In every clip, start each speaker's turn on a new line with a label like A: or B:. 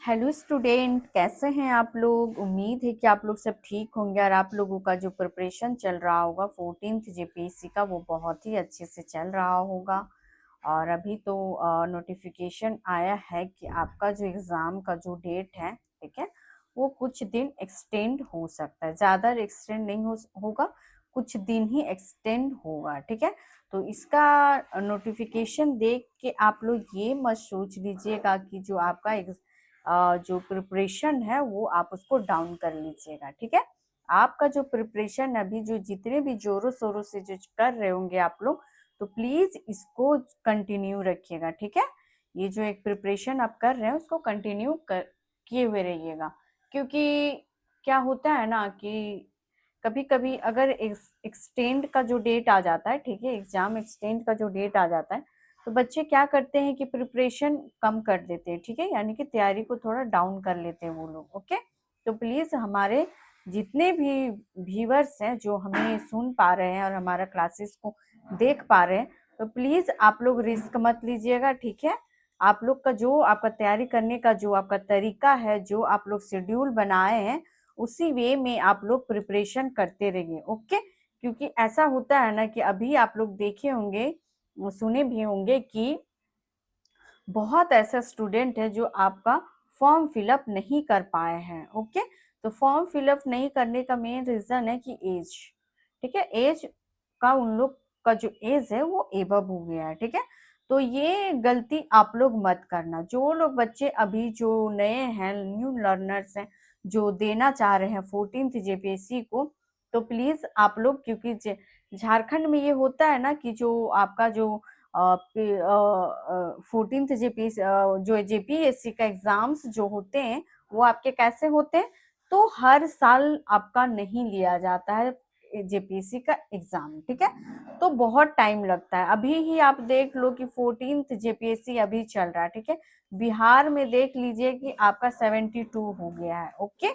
A: Hello student, कैसे हैं आप लोग। उम्मीद है कि आप लोग सब ठीक होंगे और आप लोगों का जो प्रिपरेशन चल रहा होगा 14th जेपीएससी का वो बहुत ही अच्छे से चल रहा होगा। और अभी तो नोटिफिकेशन आया है कि आपका जो एग्ज़ाम का जो डेट है, ठीक है, वो कुछ दिन एक्सटेंड हो सकता है। ज़्यादा एक्सटेंड नहीं होगा, कुछ दिन ही एक्सटेंड होगा, ठीक है। तो इसका नोटिफिकेशन देख के आप लोग ये मत सोच लीजिएगा कि जो आपका जो प्रिपरेशन है वो आप उसको डाउन कर लीजिएगा, ठीक है। आपका जो प्रिपरेशन अभी जो जितने भी जोरों शोरों से जो कर रहे होंगे आप लोग, तो प्लीज इसको कंटिन्यू रखिएगा, ठीक है। ये जो एक प्रिपरेशन आप कर रहे हैं उसको कंटिन्यू कर किए हुए रहिएगा। क्योंकि क्या होता है ना कि कभी कभी अगर एक्सटेंड का जो डेट आ जाता है, ठीक है, एग्जाम एक्सटेंड का जो डेट आ जाता है, तो बच्चे क्या करते हैं कि प्रिपरेशन कम कर देते हैं, ठीक है, यानी कि तैयारी को थोड़ा डाउन कर लेते हैं वो लोग। ओके, तो प्लीज हमारे जितने भी व्यूअर्स हैं जो हमें सुन पा रहे हैं और हमारा क्लासेस को देख पा रहे हैं, तो प्लीज आप लोग रिस्क मत लीजिएगा, ठीक है। आप लोग का जो आपका तैयारी करने का जो आपका तरीका है, जो आप लोग शेड्यूल बनाए हैं, उसी वे में आप लोग प्रिपरेशन करते रहिए। ओके, क्योंकि ऐसा होता है ना कि अभी आप लोग देखे होंगे, सुने भी होंगे कि बहुत ऐसा स्टूडेंट है जो आपका फॉर्म फिलअप नहीं कर पाए हैं। ओके, तो फॉर्म फिलअप नहीं करने का मेन रीजन है कि एज, ठीक है, एज का उन लोग का जो एज है वो एबव हो गया है, ठीक है। तो ये गलती आप लोग मत करना। जो लोग बच्चे अभी जो नए हैं, न्यू लर्नर्स हैं, जो देना चाह रहे हैं 14th जेपीएससी को, तो प्लीज आप लोग, क्योंकि झारखंड में ये होता है ना कि जो आपका जो 14th जेपीएससी जो जेपीएससी का एग्जाम्स जो होते हैं वो आपके कैसे होते हैं, तो हर साल आपका नहीं लिया जाता है जेपीएससी का एग्जाम, ठीक है। तो बहुत टाइम लगता है। अभी ही आप देख लो कि 14th जेपीएससी अभी चल रहा है, ठीक है। बिहार में देख लीजिए कि आपका 72 हो गया है। ओके,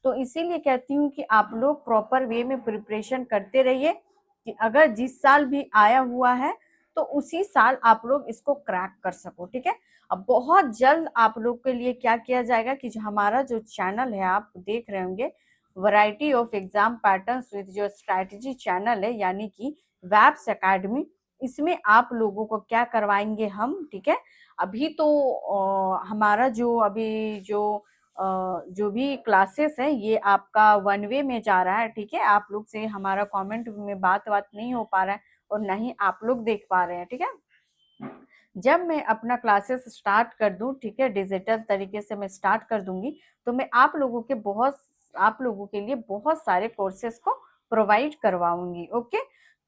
A: तो इसीलिए कहती हूँ कि आप लोग प्रॉपर वे में प्रिपरेशन करते रहिए कि अगर जिस साल भी आया हुआ है तो उसी साल आप लोग इसको क्रैक कर सको, ठीक है। अब बहुत जल्द आप लोग के लिए क्या किया जाएगा कि जो हमारा जो चैनल है आप देख रहे होंगे, variety of exam patterns with जो स्ट्रैटेजी चैनल है, यानी कि वैब्स एकेडमी, इसमें आप लोगों को क्या करवाएंगे हम, ठीक है। अभी तो हमारा जो अभी जो भी क्लासेस है ये आपका वन वे में जा रहा है, ठीक है। आप लोग से हमारा कमेंट में बात नहीं हो पा रहा है और ना ही आप लोग देख पा रहे हैं, ठीक है। जब मैं अपना क्लासेस स्टार्ट कर दूं, ठीक है, डिजिटल तरीके से मैं स्टार्ट कर दूंगी, तो मैं आप लोगों के लिए बहुत सारे कोर्सेज को प्रोवाइड करवाऊंगी। ओके,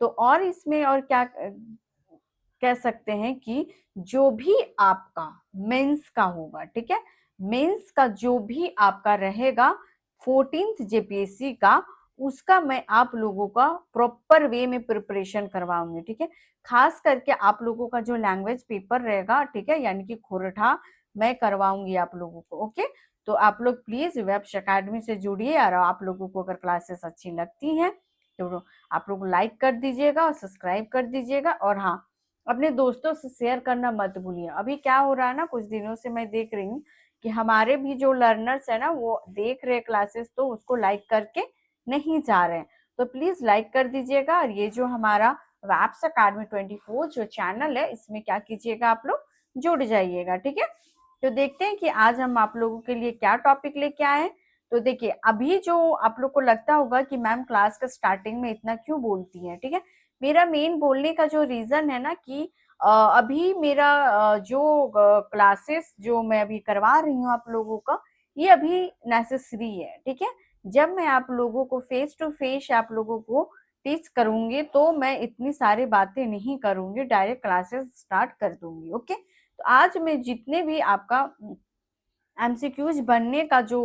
A: तो और इसमें और क्या कह सकते हैं कि जो भी आपका मेंस का होगा, ठीक है, मेंस का जो भी आपका रहेगा 14th जेपीएससी का, उसका मैं आप लोगों का प्रॉपर वे में प्रिपरेशन करवाऊंगी, ठीक है। खास करके आप लोगों का जो लैंग्वेज पेपर रहेगा, ठीक है, यानी कि खोरठा, मैं करवाऊंगी आप लोगों को। ओके, तो आप लोग प्लीज वेब्स एकेडमी से जुड़िए और आप लोगों को अगर क्लासेस अच्छी लगती हैं तो आप लोग लाइक कर दीजिएगा और सब्सक्राइब कर दीजिएगा। और हाँ, अपने दोस्तों से शेयर करना मत भूलिए। अभी क्या हो रहा है ना, कुछ दिनों से मैं देख रही हूँ कि हमारे भी जो लर्नर्स है ना वो देख रहे क्लासेस तो उसको लाइक करके नहीं जा रहे हैं। तो प्लीज लाइक कर दीजिएगा। और ये जो हमारा वैब्स एकेडमी 24 जो चैनल है, इसमें क्या कीजिएगा, आप लोग जुड़ जाइएगा, ठीक है। तो देखते हैं कि आज हम आप लोगों के लिए क्या टॉपिक लेके आए हैं। तो देखिए, अभी जो आप लोग को लगता होगा कि मैम क्लास का स्टार्टिंग में इतना क्यों बोलती है, ठीक है। मेरा मेन बोलने का जो रीजन है ना कि अभी मेरा जो क्लासेस जो मैं अभी करवा रही हूँ आप लोगों का, ये अभी नेसेसरी है, ठीक है। जब मैं आप लोगों को फेस टू फेस आप लोगों को टीच करूंगी तो मैं इतनी सारी बातें नहीं करूंगी, डायरेक्ट क्लासेस स्टार्ट कर दूंगी। ओके, तो आज मैं जितने भी आपका एमसीक्यूज बनने का जो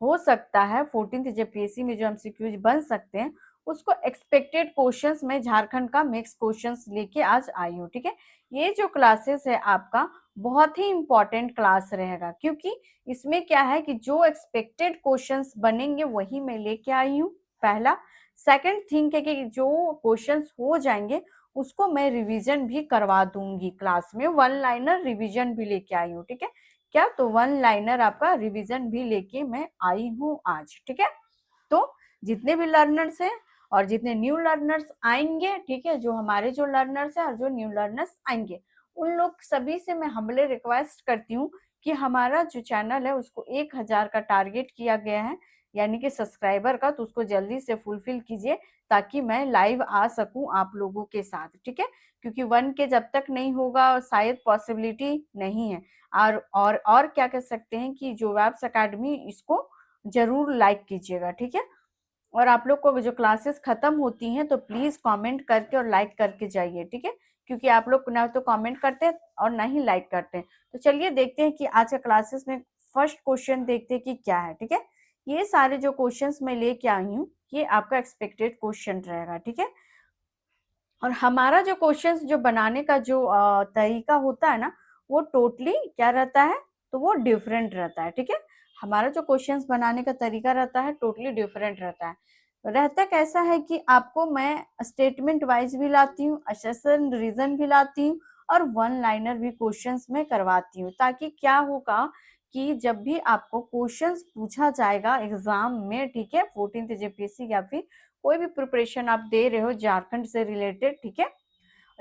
A: हो सकता है 14th जेपीएससी में जो एमसीक्यूज बन सकते हैं, उसको एक्सपेक्टेड क्वेश्चंस में झारखंड का मिक्स क्वेश्चंस लेके आज आई हूँ, ठीक है। ये जो क्लासेस है आपका बहुत ही इंपॉर्टेंट क्लास रहेगा, क्योंकि इसमें क्या है कि जो एक्सपेक्टेड क्वेश्चंस बनेंगे वही मैं लेके आई हूँ, पहला। सेकंड थिंग है कि जो क्वेश्चंस हो जाएंगे उसको मैं रिवीजन भी करवा दूंगी क्लास में, वन लाइनर रिवीजन भी लेके आई हूँ, ठीक है। क्या, तो वन लाइनर आपका रिवीजन भी लेके मैं आई हूँ आज, ठीक है। तो जितने भी लर्नर्स हैं और जितने न्यू लर्नर्स आएंगे, ठीक है, जो हमारे जो लर्नर्स हैं और जो न्यू लर्नर्स आएंगे, उन लोग सभी से मैं हम्बली रिक्वेस्ट करती हूँ कि हमारा जो चैनल है उसको 1000 का टारगेट किया गया है, यानी कि सब्सक्राइबर का, तो उसको जल्दी से फुलफिल कीजिए ताकि मैं लाइव आ सकूं आप लोगों के साथ, ठीक है। क्योंकि 1 के जब तक नहीं होगा शायद पॉसिबिलिटी नहीं है। और क्या कह सकते हैं कि जो वेब्स एकेडमी, इसको जरूर लाइक कीजिएगा, ठीक है। और आप लोग को जो क्लासेस खत्म होती हैं तो प्लीज कमेंट करके और लाइक करके जाइए, ठीक है। क्योंकि आप लोग ना तो कमेंट करते हैं और ना ही लाइक करते हैं। तो चलिए देखते हैं कि आज का क्लासेस में फर्स्ट क्वेश्चन देखते हैं कि क्या है, ठीक है। ये सारे जो क्वेश्चंस मैं लेके आई हूँ ये आपका एक्सपेक्टेड क्वेश्चन रहेगा, ठीक है। और हमारा जो क्वेश्चंस जो बनाने का जो तरीका होता है ना, वो टोटली क्या रहता है, तो वो डिफरेंट रहता है, ठीक है। हमारा जो क्वेश्चंस बनाने का तरीका रहता है टोटली डिफरेंट रहता है। रहता कैसा है कि आपको मैं स्टेटमेंट वाइज भी लाती हूँ, असेसन रीजन भी लाती हूँ, और वन लाइनर भी क्वेश्चंस में करवाती हूँ, ताकि क्या होगा कि जब भी आपको क्वेश्चंस पूछा जाएगा एग्जाम में, ठीक है, 14th जेपीएससी या फिर कोई भी प्रिपरेशन आप दे रहे हो झारखंड से रिलेटेड, ठीक है,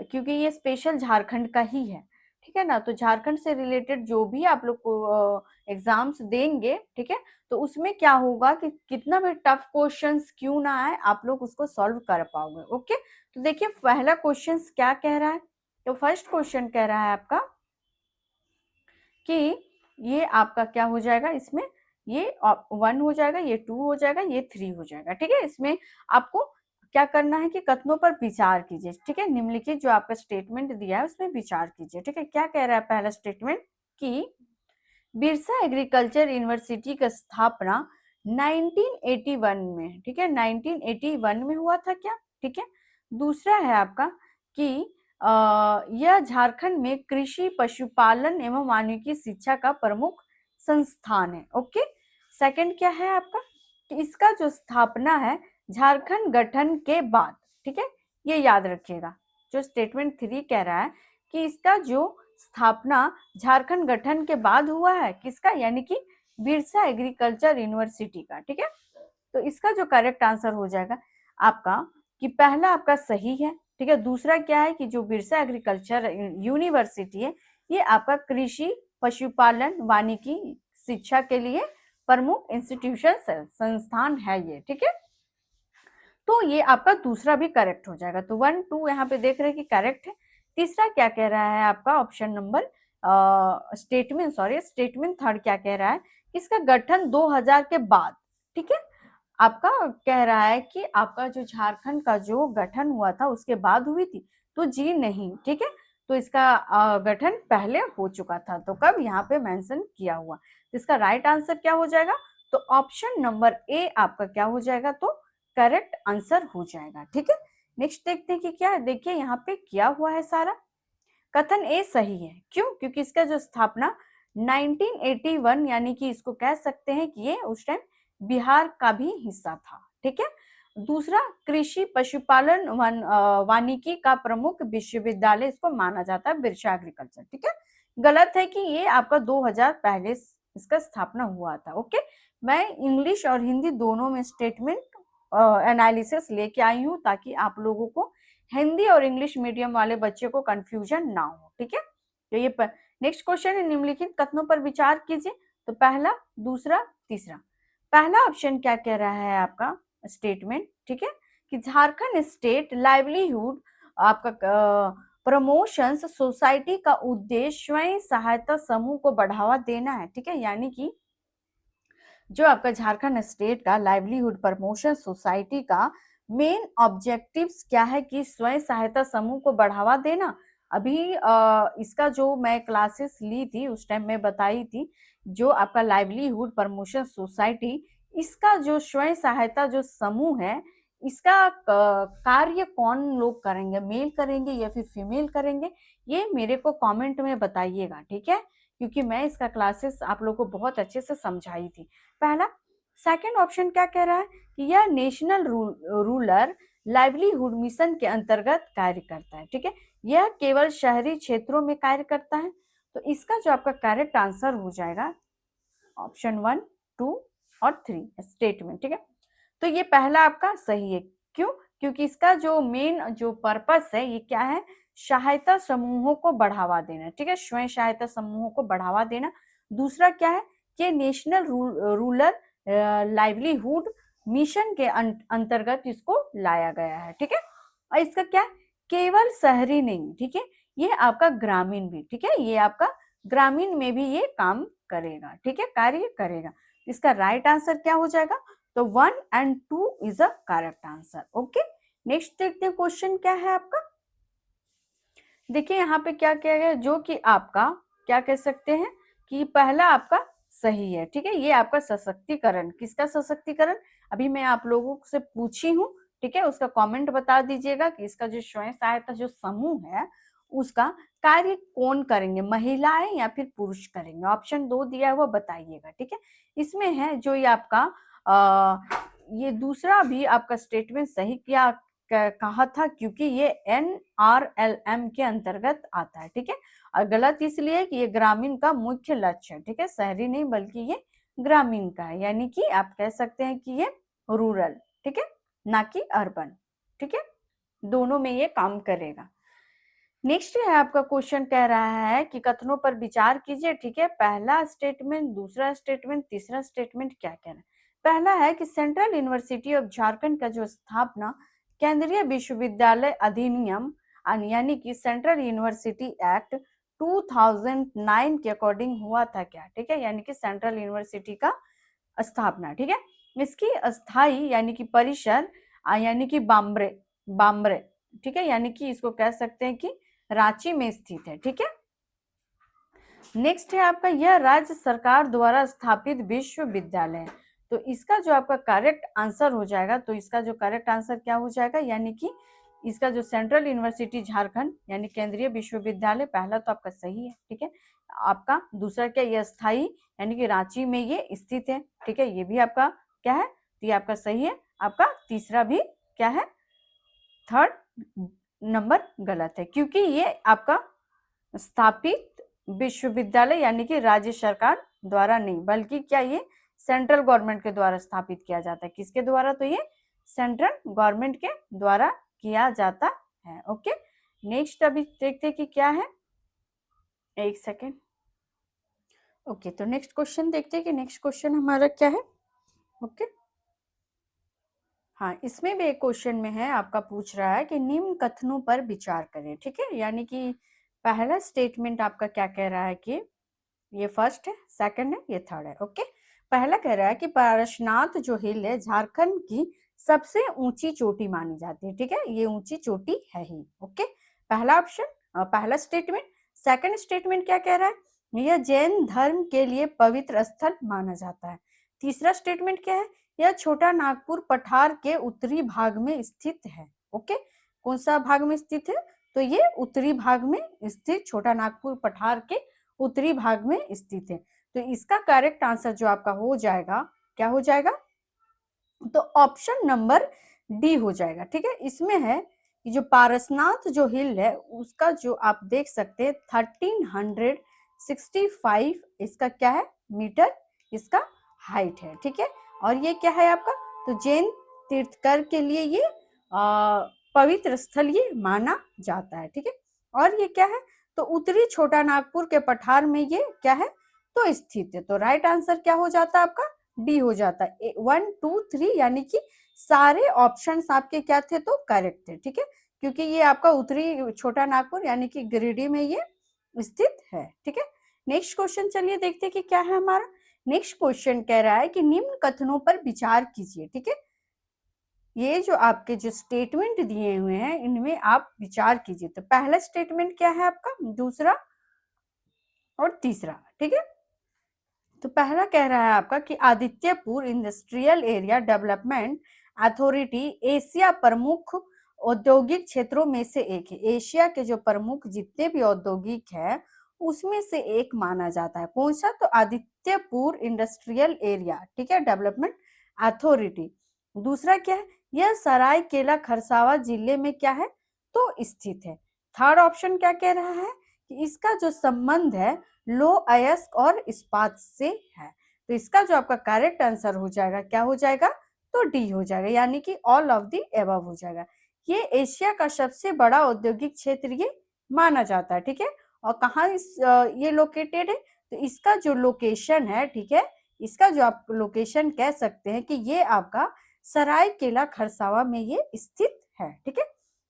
A: क्योंकि ये स्पेशल झारखंड का ही है, ठीक है ना। तो झारखंड से रिलेटेड जो भी आप लोग को एग्जाम्स देंगे, ठीक है, तो उसमें क्या होगा कि कितना भी टफ क्वेश्चंस क्यों ना आए, आप लोग उसको सॉल्व कर पाओगे, ओके। तो देखिए पहला क्वेश्चन क्या कह रहा है, तो फर्स्ट क्वेश्चन कह रहा है आपका कि ये आपका क्या हो जाएगा, इसमें ये 1 हो जाएगा, ये 2 हो जाएगा, ये 3 हो जाएगा, ठीक है। इसमें आपको क्या करना है कि कथनों पर विचार कीजिए, ठीक है। निम्नलिखित जो आपका स्टेटमेंट दिया है उसमें विचार कीजिए, ठीक है। क्या कह रहा है पहला स्टेटमेंट कि बिरसा एग्रीकल्चर यूनिवर्सिटी का स्थापना 1981 में, ठीक है, 1981 में हुआ था क्या, ठीक है। दूसरा है आपका कि यह झारखंड में कृषि पशुपालन एवं वानिकी शिक्षा का प्रमुख संस्थान है, ओके। सेकंड क्या है आपका कि इसका जो स्थापना है झारखंड गठन के बाद, ठीक है, ये याद रखिएगा। जो स्टेटमेंट 3 कह रहा है कि इसका जो स्थापना झारखंड गठन के बाद हुआ है, किसका, यानी कि बिरसा एग्रीकल्चर यूनिवर्सिटी का, ठीक है। तो इसका जो करेक्ट आंसर हो जाएगा आपका कि पहला आपका सही है, ठीक है। दूसरा क्या है कि जो बिरसा एग्रीकल्चर यूनिवर्सिटी है ये आपका कृषि पशुपालन वानिकी शिक्षा के लिए प्रमुख इंस्टीट्यूशन संस्थान है ये, ठीक है। तो ये आपका दूसरा भी करेक्ट हो जाएगा। तो 1 2 यहाँ पे देख रहे हैं कि करेक्ट है। तीसरा क्या कह रहा है आपका ऑप्शन नंबर स्टेटमेंट थर्ड क्या कह रहा है, इसका गठन 2000 के बाद, ठीक है। आपका कह रहा है कि आपका जो झारखंड का जो गठन हुआ था उसके बाद हुई थी, तो जी नहीं, ठीक है। तो इसका गठन पहले हो चुका था, तो कब यहाँ पे मेंशन किया हुआ। तो इसका राइट आंसर क्या हो जाएगा, तो ऑप्शन नंबर ए आपका क्या हो जाएगा, तो करेक्ट आंसर हो जाएगा, ठीक है। नेक्स्ट देखते हैं कि क्या है, देखिए यहाँ पे किया हुआ है सारा। कथन ए सही है, क्यों, क्योंकि इसका जो स्थापना 1981 यानी कि इसको कह सकते हैं कि ये उस टाइम बिहार का भी हिस्सा था, ठीक है। दूसरा कृषि पशुपालन वानिकी का प्रमुख विश्वविद्यालय इसको माना जाता है बिरसा एग्रीकल्चर, ठीक है। गलत है कि ये आपका 2000 पहले इसका स्थापना हुआ था, ओके। मैं इंग्लिश और हिंदी दोनों में स्टेटमेंट एनालिसिस लेके आई हूँ ताकि आप लोगों को हिंदी और इंग्लिश मीडियम वाले बच्चे को कंफ्यूजन ना हो, ठीक है। तो ये नेक्स्ट क्वेश्चन है निम्नलिखित कथनों पर विचार कीजिए। तो पहला, दूसरा, तीसरा। पहला ऑप्शन क्या कह रहा है आपका स्टेटमेंट, ठीक है, कि झारखंड स्टेट लाइवलीहुड आपका प्रमोशंस सोसाइटी का उद्देश्य स्वयं सहायता समूह को बढ़ावा देना है, ठीक है। यानी कि जो आपका झारखंड स्टेट का लाइवलीहुड प्रमोशन सोसाइटी का मेन ऑब्जेक्टिव्स क्या है कि स्वयं सहायता समूह को बढ़ावा देना। अभी इसका जो मैं क्लासेस ली थी उस टाइम मैं बताई थी, जो आपका लाइवलीहुड प्रमोशन सोसाइटी, इसका जो स्वयं सहायता जो समूह है, इसका कार्य कौन लोग करेंगे, मेल करेंगे या फिर फीमेल करेंगे, ये मेरे को कमेंट में बताइएगा, ठीक है। क्योंकि मैं इसका क्लासेस आप लोगों को बहुत अच्छे से समझाई थी। पहला। सेकंड ऑप्शन क्या कह रहा है कि यह नेशनल रूरल लाइवलीहुड मिशन के अंतर्गत कार्य करता है, ठीक है। यह केवल शहरी क्षेत्रों में कार्य करता है। तो इसका जो आपका करेक्ट आंसर हो जाएगा ऑप्शन 1, 2 और 3 स्टेटमेंट, ठीक है। तो ये पहला आपका सही है। क्यों? क्योंकि इसका जो मेन जो पर्पस है ये क्या है, सहायता समूहों को बढ़ावा देना, ठीक है, स्वयं सहायता समूहों को बढ़ावा देना। दूसरा क्या है कि नेशनल रूरल लाइवलीहुड मिशन के अंतर्गत इसको लाया गया है, ठीक है। और इसका क्या है, केवल शहरी नहीं, ठीक है, ये आपका ग्रामीण भी, ठीक है, ये आपका ग्रामीण में भी ये काम करेगा, ठीक है, कार्य करेगा। इसका राइट आंसर क्या हो जाएगा, तो 1 and 2 is a correct answer. Okay, next देखते हैं क्वेश्चन क्या है आपका। देखिए यहाँ पे क्या किया गया, जो कि आपका क्या कह सकते हैं कि पहला आपका सही है, ठीक है, ये आपका सशक्तिकरण, किसका सशक्तिकरण, अभी मैं आप लोगों से पूछी हूँ, ठीक है, उसका कमेंट बता दीजिएगा कि इसका जो स्वयं सहायता जो समूह है उसका कार्य कौन करेंगे, महिलाएं या फिर पुरुष करेंगे। ऑप्शन 2 दिया है वो बताइएगा, ठीक है। इसमें है जो ये आपका ये दूसरा भी आपका स्टेटमेंट सही किया कहा था, क्योंकि ये NRLM के अंतर्गत आता है, ठीक है। और गलत इसलिए कि ये ग्रामीण का मुख्य लक्ष्य है, ठीक है, शहरी नहीं बल्कि ये ग्रामीण का है, यानी कि आप कह सकते हैं कि ये रूरल, ठीक है, ना कि अर्बन, ठीक है, दोनों में ये काम करेगा। नेक्स्ट है आपका क्वेश्चन कह रहा है कि कथनों पर विचार कीजिए, ठीक है, पहला स्टेटमेंट, दूसरा स्टेटमेंट, तीसरा स्टेटमेंट क्या कह रहा है। पहला है कि सेंट्रल यूनिवर्सिटी ऑफ झारखंड का जो स्थापना केंद्रीय विश्वविद्यालय अधिनियम यानी कि सेंट्रल यूनिवर्सिटी एक्ट 2009 के अकॉर्डिंग हुआ था क्या, ठीक है, यानी कि सेंट्रल यूनिवर्सिटी का स्थापना, ठीक है। इसकी अस्थाई यानी कि परिसर यानी कि बाम्बरे बाम्बरे, ठीक है, यानी कि इसको कह सकते हैं कि रांची में स्थित है, ठीक है। नेक्स्ट है आपका यह राज्य सरकार द्वारा स्थापित विश्वविद्यालय है। तो इसका जो आपका करेक्ट आंसर हो जाएगा, तो इसका जो करेक्ट आंसर क्या हो जाएगा, यानी कि इसका जो सेंट्रल यूनिवर्सिटी झारखंड यानी केंद्रीय विश्वविद्यालय, पहला तो आपका सही है, ठीक है। आपका दूसरा क्या, यह स्थायी यानी कि रांची में ये स्थित है, ठीक है, ये भी आपका क्या है, तो ये आपका सही है। आपका तीसरा भी क्या है, थर्ड नंबर गलत है, क्योंकि ये आपका स्थापित विश्वविद्यालय यानी कि राज्य सरकार द्वारा नहीं बल्कि क्या, ये सेंट्रल गवर्नमेंट के द्वारा स्थापित किया जाता है। किसके द्वारा, तो ये सेंट्रल गवर्नमेंट के द्वारा किया जाता है। ओके, नेक्स्ट अभी देखते हैं कि क्या है, एक सेकेंड। ओके, तो नेक्स्ट क्वेश्चन देखते हैं कि नेक्स्ट क्वेश्चन हमारा क्या है। ओके, हाँ, इसमें भी एक क्वेश्चन में है आपका पूछ रहा है कि निम्न कथनों पर विचार करें, ठीक है, यानी कि पहला स्टेटमेंट आपका क्या कह रहा है कि ये फर्स्ट है, सेकंड है, ये थर्ड है। ओके, पहला कह रहा है कि पारसनाथ जो हिल है झारखंड की सबसे ऊंची चोटी मानी जाती है, ठीक है, ये ऊंची चोटी है ही। ओके, पहला ऑप्शन, पहला स्टेटमेंट। सेकंड स्टेटमेंट क्या कह रहा है, यह जैन धर्म के लिए पवित्र स्थल माना जाता है। तीसरा स्टेटमेंट क्या है, यह छोटा नागपुर पठार के उत्तरी भाग में स्थित है। ओके, कौन सा भाग में स्थित है, तो ये उत्तरी भाग में स्थित छोटा नागपुर पठार के उत्तरी भाग में स्थित है। तो इसका करेक्ट आंसर जो आपका हो जाएगा, क्या हो जाएगा, तो ऑप्शन नंबर डी हो जाएगा, ठीक है। इसमें है कि जो पारसनाथ जो हिल है उसका जो आप देख सकते हैं 1365 इसका क्या है, मीटर इसका हाइट है, ठीक है। और ये क्या है आपका, तो जैन तीर्थकर के लिए ये पवित्र स्थल ये माना जाता है, ठीक है। और ये क्या है, तो उत्तरी छोटा नागपुर के पठार में ये क्या है, तो स्थित है। तो राइट आंसर क्या हो जाता है आपका, डी हो जाता है। 1 2 3 यानी कि सारे ऑप्शंस आपके क्या थे, तो करेक्ट थे, ठीक है, क्योंकि ये आपका उत्तरी छोटा नागपुर यानी कि गिरिडीह में ये स्थित है, ठीक है। नेक्स्ट क्वेश्चन चलिए देखते हैं कि क्या है हमारा। नेक्स्ट क्वेश्चन कह रहा है कि निम्न कथनों पर विचार कीजिए, ठीक है, ये जो आपके जो स्टेटमेंट दिए हुए हैं इनमें आप विचार कीजिए। तो पहला स्टेटमेंट क्या है आपका, दूसरा और तीसरा, ठीक है। तो पहला कह रहा है आपका कि Adityapur industrial area development authority Asia प्रमुख औद्योगिक क्षेत्रों में से एक है। एशिया के जो प्रमुख जितने भी औद्योगिक है उसमें से एक माना जाता है। कौन सा, तो आदित्यपुर इंडस्ट्रियल एरिया, ठीक है, डेवलपमेंट अथॉरिटी। दूसरा क्या है, यह सरायकेला खरसावां जिले में क्या है, तो स्थित है। थर्ड ऑप्शन क्या कह रहा है कि इसका जो संबंध है लो अयस्क और इस्पात से है। तो इसका जो आपका करेक्ट आंसर हो जाएगा क्या हो जाएगा, तो डी हो जाएगा, यानी कि ऑल ऑफ द एबव हो जाएगा। ये एशिया का सबसे बड़ा औद्योगिक क्षेत्र ये माना जाता है, ठीक है। और कहाँ ये लोकेटेड है, तो इसका जो लोकेशन है, ठीक है, इसका जो आप लोकेशन कह सकते हैं कि ये आपका सरायकेला खरसावा में ये स्थित है, ठीक है।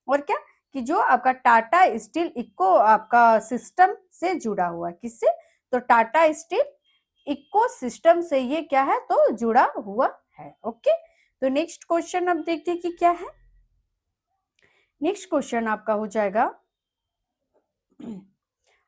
A: और क्या कि जो आपका टाटा स्टील इको आपका सिस्टम से जुड़ा हुआ है, किससे, तो टाटा स्टील इको सिस्टम से ये क्या है, तो जुड़ा हुआ है। ओके, तो नेक्स्ट क्वेश्चन अब देखते हैं कि क्या है। नेक्स्ट क्वेश्चन आपका हो जाएगा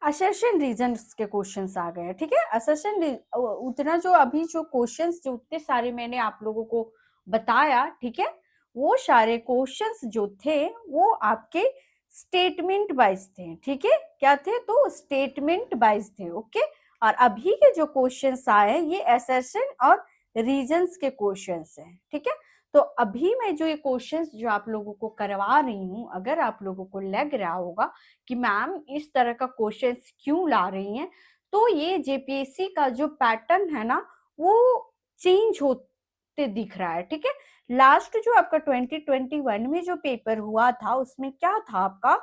A: असर्शन रीजन्स के क्वेश्चंस आ गए, ठीक है। असर्शन उतना जो अभी जो क्वेश्चंस जो उतने सारे मैंने आप लोगों को बताया, ठीक है, वो सारे क्वेश्चंस जो थे वो आपके स्टेटमेंट वाइज थे, ठीक है। क्या थे, तो स्टेटमेंट वाइज थे। ओके, और अभी के जो क्वेश्चंस आए ये असर्शन और रीजन्स के क्वेश्चंस हैं, ठीक है। तो अभी मैं जो ये क्वेश्चंस जो आप लोगों को करवा रही हूँ, अगर आप लोगों को लग रहा होगा कि मैम इस तरह का क्वेश्चंस क्यों ला रही हैं, तो ये जेपीएससी का जो पैटर्न है ना वो चेंज होते दिख रहा है, ठीक है। लास्ट जो आपका 2021 में जो पेपर हुआ था उसमें क्या था आपका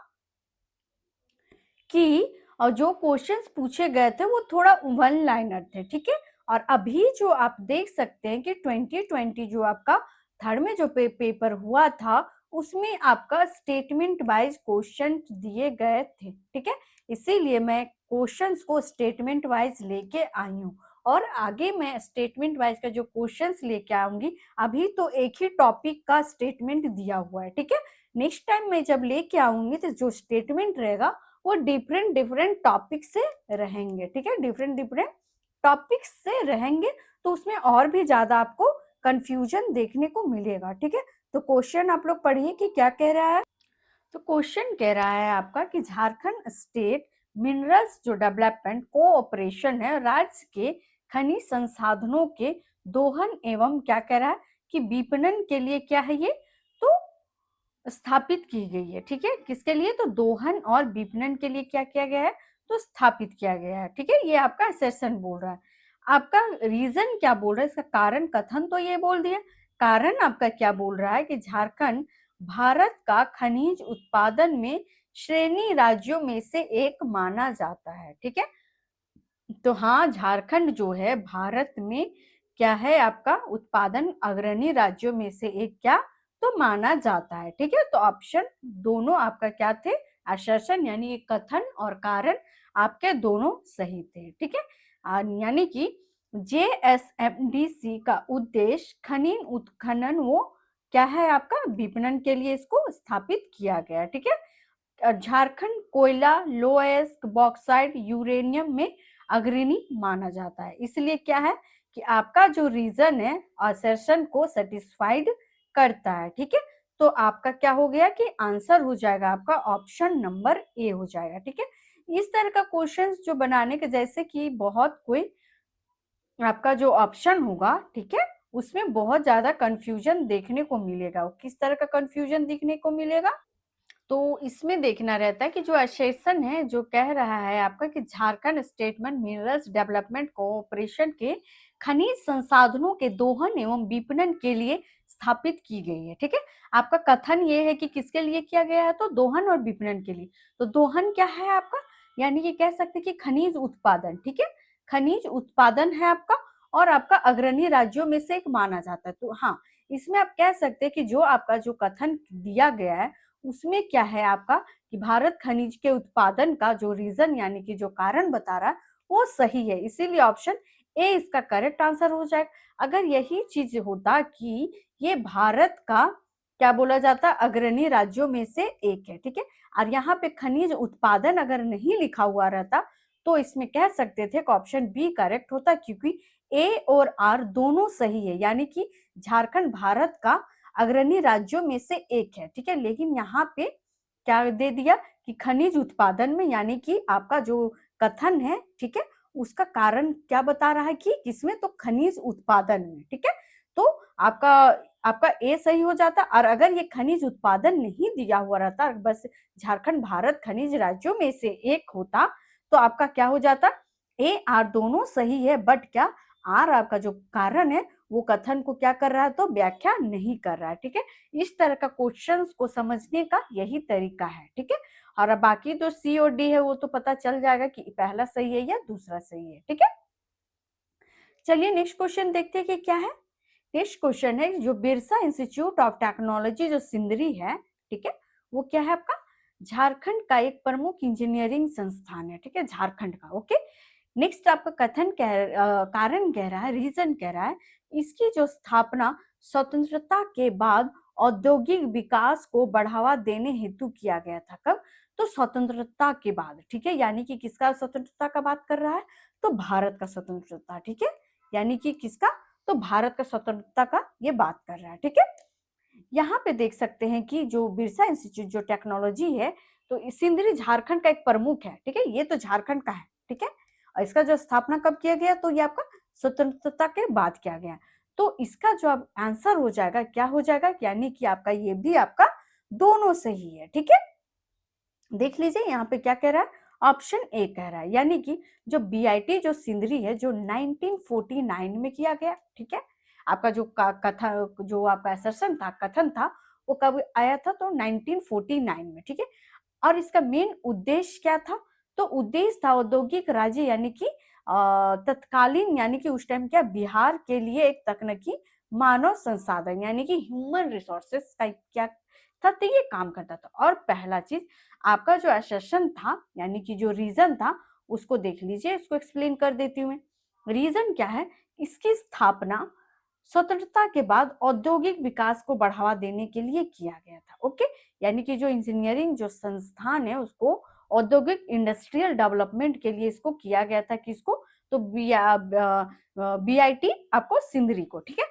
A: कि जो क्वेश्चंस पूछे गए थे वो थोड़ा वन लाइनर थे, ठीक है। और अभी जो आप देख सकते हैं कि 2020 जो आपका थर्ड में जो पेपर हुआ था उसमें आपका स्टेटमेंट वाइज क्वेश्चन दिए गए थे, ठीक है। इसीलिए मैं क्वेश्चंस को स्टेटमेंट वाइज लेके आई हूँ और आगे मैं स्टेटमेंट वाइज का जो क्वेश्चंस लेके आऊंगी, अभी तो एक ही टॉपिक का स्टेटमेंट दिया हुआ है, ठीक है। नेक्स्ट टाइम मैं जब लेके आऊंगी तो जो स्टेटमेंट रहेगा वो डिफरेंट डिफरेंट टॉपिक से रहेंगे, ठीक है, डिफरेंट डिफरेंट टॉपिक्स से रहेंगे, तो उसमें और भी ज्यादा आपको कंफ्यूजन देखने को मिलेगा, ठीक है। तो क्वेश्चन आप लोग पढ़िए कि क्या कह रहा है। तो क्वेश्चन कह रहा है आपका कि झारखंड स्टेट मिनरल्स जो डेवलपमेंट कोऑपरेशन है राज्य के खनिज संसाधनों के दोहन एवं क्या कह रहा है कि विपणन के लिए क्या है ये, तो स्थापित की गई है, ठीक है। किसके लिए, तो दोहन और विपणन के लिए क्या किया गया है, तो स्थापित किया गया है, ठीक है। ये आपका सेशन बोल रहा है। आपका रीजन क्या बोल रहा है, इसका कारण कथन तो ये बोल दिया, कारण आपका क्या बोल रहा है कि झारखंड भारत का खनिज उत्पादन में श्रेणी राज्यों में से एक माना जाता है, ठीक है। तो हाँ, झारखंड जो है भारत में क्या है आपका उत्पादन अग्रणी राज्यों में से एक क्या, तो माना जाता है, ठीक है। तो ऑप्शन दोनों आपका क्या थे, आश्वासन यानी कथन और कारण आपके दोनों सही थे, ठीक है। यानी कि जेएसएमडीसी का उद्देश्य खनिज उत्खनन वो क्या है आपका विपणन के लिए इसको स्थापित किया गया, ठीक है। झारखंड कोयला लोएस्ट बॉक्साइट यूरेनियम में अग्रणी माना जाता है, इसलिए क्या है कि आपका जो रीजन है असर्शन को सेटिस्फाइड करता है, ठीक है। तो आपका क्या हो गया कि आंसर हो जाएगा आपका ऑप्शन नंबर ए हो जाएगा, ठीक है। इस तरह का क्वेश्चन जो बनाने के जैसे कि बहुत कोई आपका जो ऑप्शन होगा, ठीक है, उसमें बहुत ज्यादा कंफ्यूजन देखने को मिलेगा। किस तरह का कंफ्यूजन देखने को मिलेगा, तो इसमें देखना रहता है कि जो एसेसन है जो कह रहा है आपका कि Jharkhand statement minerals development cooperation के खनिज संसाधनों के दोहन एवं विपणन के लिए स्थापित की गई है, ठीक है। आपका कथन ये है कि किसके लिए किया गया है, तो दोहन और विपणन के लिए। तो दोहन क्या है आपका, यानी कि कह सकते हैं कि खनिज उत्पादन, ठीक है, खनिज उत्पादन है आपका और आपका अग्रणी राज्यों में से एक माना जाता है। तो हाँ, इसमें आप कह सकते हैं कि जो आपका जो कथन दिया गया है उसमें क्या है आपका कि भारत खनिज के उत्पादन का जो रीजन यानी कि जो कारण बता रहा है वो सही है, इसीलिए ऑप्शन ए इसका करेक्ट आंसर हो जाएगा। अगर यही चीज होता कि ये भारत का क्या बोला जाता अग्रणी राज्यों में से एक है, ठीक है, और यहाँ पे खनिज उत्पादन अगर नहीं लिखा हुआ रहता तो इसमें कह सकते थे कि ऑप्शन बी करेक्ट होता, क्योंकि ए और आर दोनों सही है, यानी कि झारखंड भारत का अग्रणी राज्यों में से एक है, ठीक है। लेकिन यहाँ पे क्या दे दिया कि खनिज उत्पादन में, यानी कि आपका जो कथन है, ठीक है, उसका कारण क्या बता रहा है कि किसमें, तो खनिज उत्पादन में, ठीक है। तो आपका आपका ए सही हो जाता। और अगर ये खनिज उत्पादन नहीं दिया हुआ रहता, बस झारखंड भारत खनिज राज्यों में से एक होता, तो आपका क्या हो जाता, ए आर दोनों सही है, बट क्या आर आपका जो कारण है वो कथन को क्या कर रहा है, तो व्याख्या नहीं कर रहा है। ठीक है, इस तरह का क्वेश्चंस को समझने का यही तरीका है। ठीक है, और अब बाकी तो सी और डी है वो तो पता चल जाएगा कि पहला सही है या दूसरा सही है। ठीक है, चलिए नेक्स्ट क्वेश्चन देखते हैं कि क्या है। नेक्स्ट क्वेश्चन है जो बिरसा इंस्टीट्यूट ऑफ टेक्नोलॉजी जो सिंदरी है, ठीक है, वो क्या है आपका झारखंड का एक प्रमुख इंजीनियरिंग संस्थान है। ठीक है, झारखंड का। ओके, नेक्स्ट आपका कथन कारण कह रहा है, रीजन कह रहा है, इसकी जो स्थापना स्वतंत्रता के बाद औद्योगिक विकास को बढ़ावा देने हेतु किया गया था। कब, तो स्वतंत्रता के बाद। ठीक है, यानी कि किसका स्वतंत्रता का बात कर रहा है, तो भारत का स्वतंत्रता। ठीक है, यानी कि किसका, तो भारत का स्वतंत्रता का ये बात कर रहा है। ठीक है, यहाँ पे देख सकते हैं कि जो बिरसा इंस्टीट्यूट जो टेक्नोलॉजी है, तो सिंदरी झारखंड का एक प्रमुख है। ठीक है, ये तो झारखंड का है। ठीक है, और इसका जो स्थापना कब किया गया, तो ये आपका स्वतंत्रता के बाद किया गया। तो इसका जो अब आंसर हो जाएगा, क्या हो जाएगा, यानी कि आपका ये भी आपका दोनों सही है। ठीक है, देख लीजिए यहाँ पे क्या कह रहा है, ऑप्शन ए कह रहा है, यानी कि जो बीआईटी जो सिंदरी है जो 1949 में किया गया। ठीक है, आपका जो कथा जो आपका असर्शन था, कथन था, वो कब आया था, तो 1949 में। ठीक है, और इसका मेन उद्देश्य क्या था, तो उद्देश्य था औद्योगिक राज्य यानी कि तत्कालीन, यानी कि उस टाइम क्या बिहार के लिए एक तकनीकी मानव संसाधन यानी कि ह्यूमन रिसोर्सेस का क्या था, तो ये काम करता था। और पहला चीज आपका जो एसेशन था, यानी कि जो रीजन था, उसको देख लीजिए, इसको एक्सप्लेन कर देती हूँ मैं। रीजन क्या है, इसकी स्थापना स्वतंत्रता के बाद औद्योगिक विकास को बढ़ावा देने के लिए किया गया था। ओके, यानी कि जो इंजीनियरिंग जो संस्थान है उसको औद्योगिक इंडस्ट्रियल डेवलपमेंट के लिए इसको किया गया था, किसको, तो बीआईटी आपको सिंदरी को। ठीक है,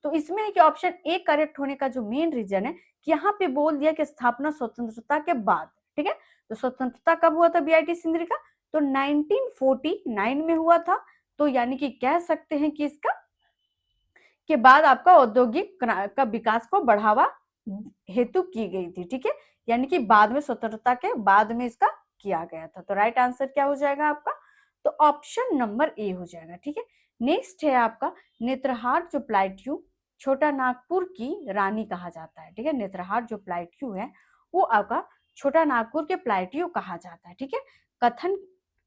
A: तो इसमें है कि ऑप्शन ए करेक्ट होने का जो मेन रीजन है कि यहाँ पे बोल दिया कि स्थापना स्वतंत्रता के बाद। ठीक है, तो स्वतंत्रता कब हुआ था बीआईटी सिंदरी का, तो 1949 में हुआ था। तो यानी कि कह सकते हैं कि इसका के बाद आपका औद्योगिक का विकास को बढ़ावा हेतु की गई थी। ठीक है, यानी कि बाद में स्वतंत्रता के बाद में इसका किया गया था। तो राइट आंसर क्या हो जाएगा आपका, तो ऑप्शन नंबर ए हो जाएगा। ठीक है, नेक्स्ट है आपका नेत्रहाट जो प्लाट्यू छोटा नागपुर की रानी कहा जाता है। ठीक है, नेत्रहाट जो प्लाट्यू है वो आपका छोटा नागपुर के प्लाट्यू कहा जाता है। ठीक है, कथन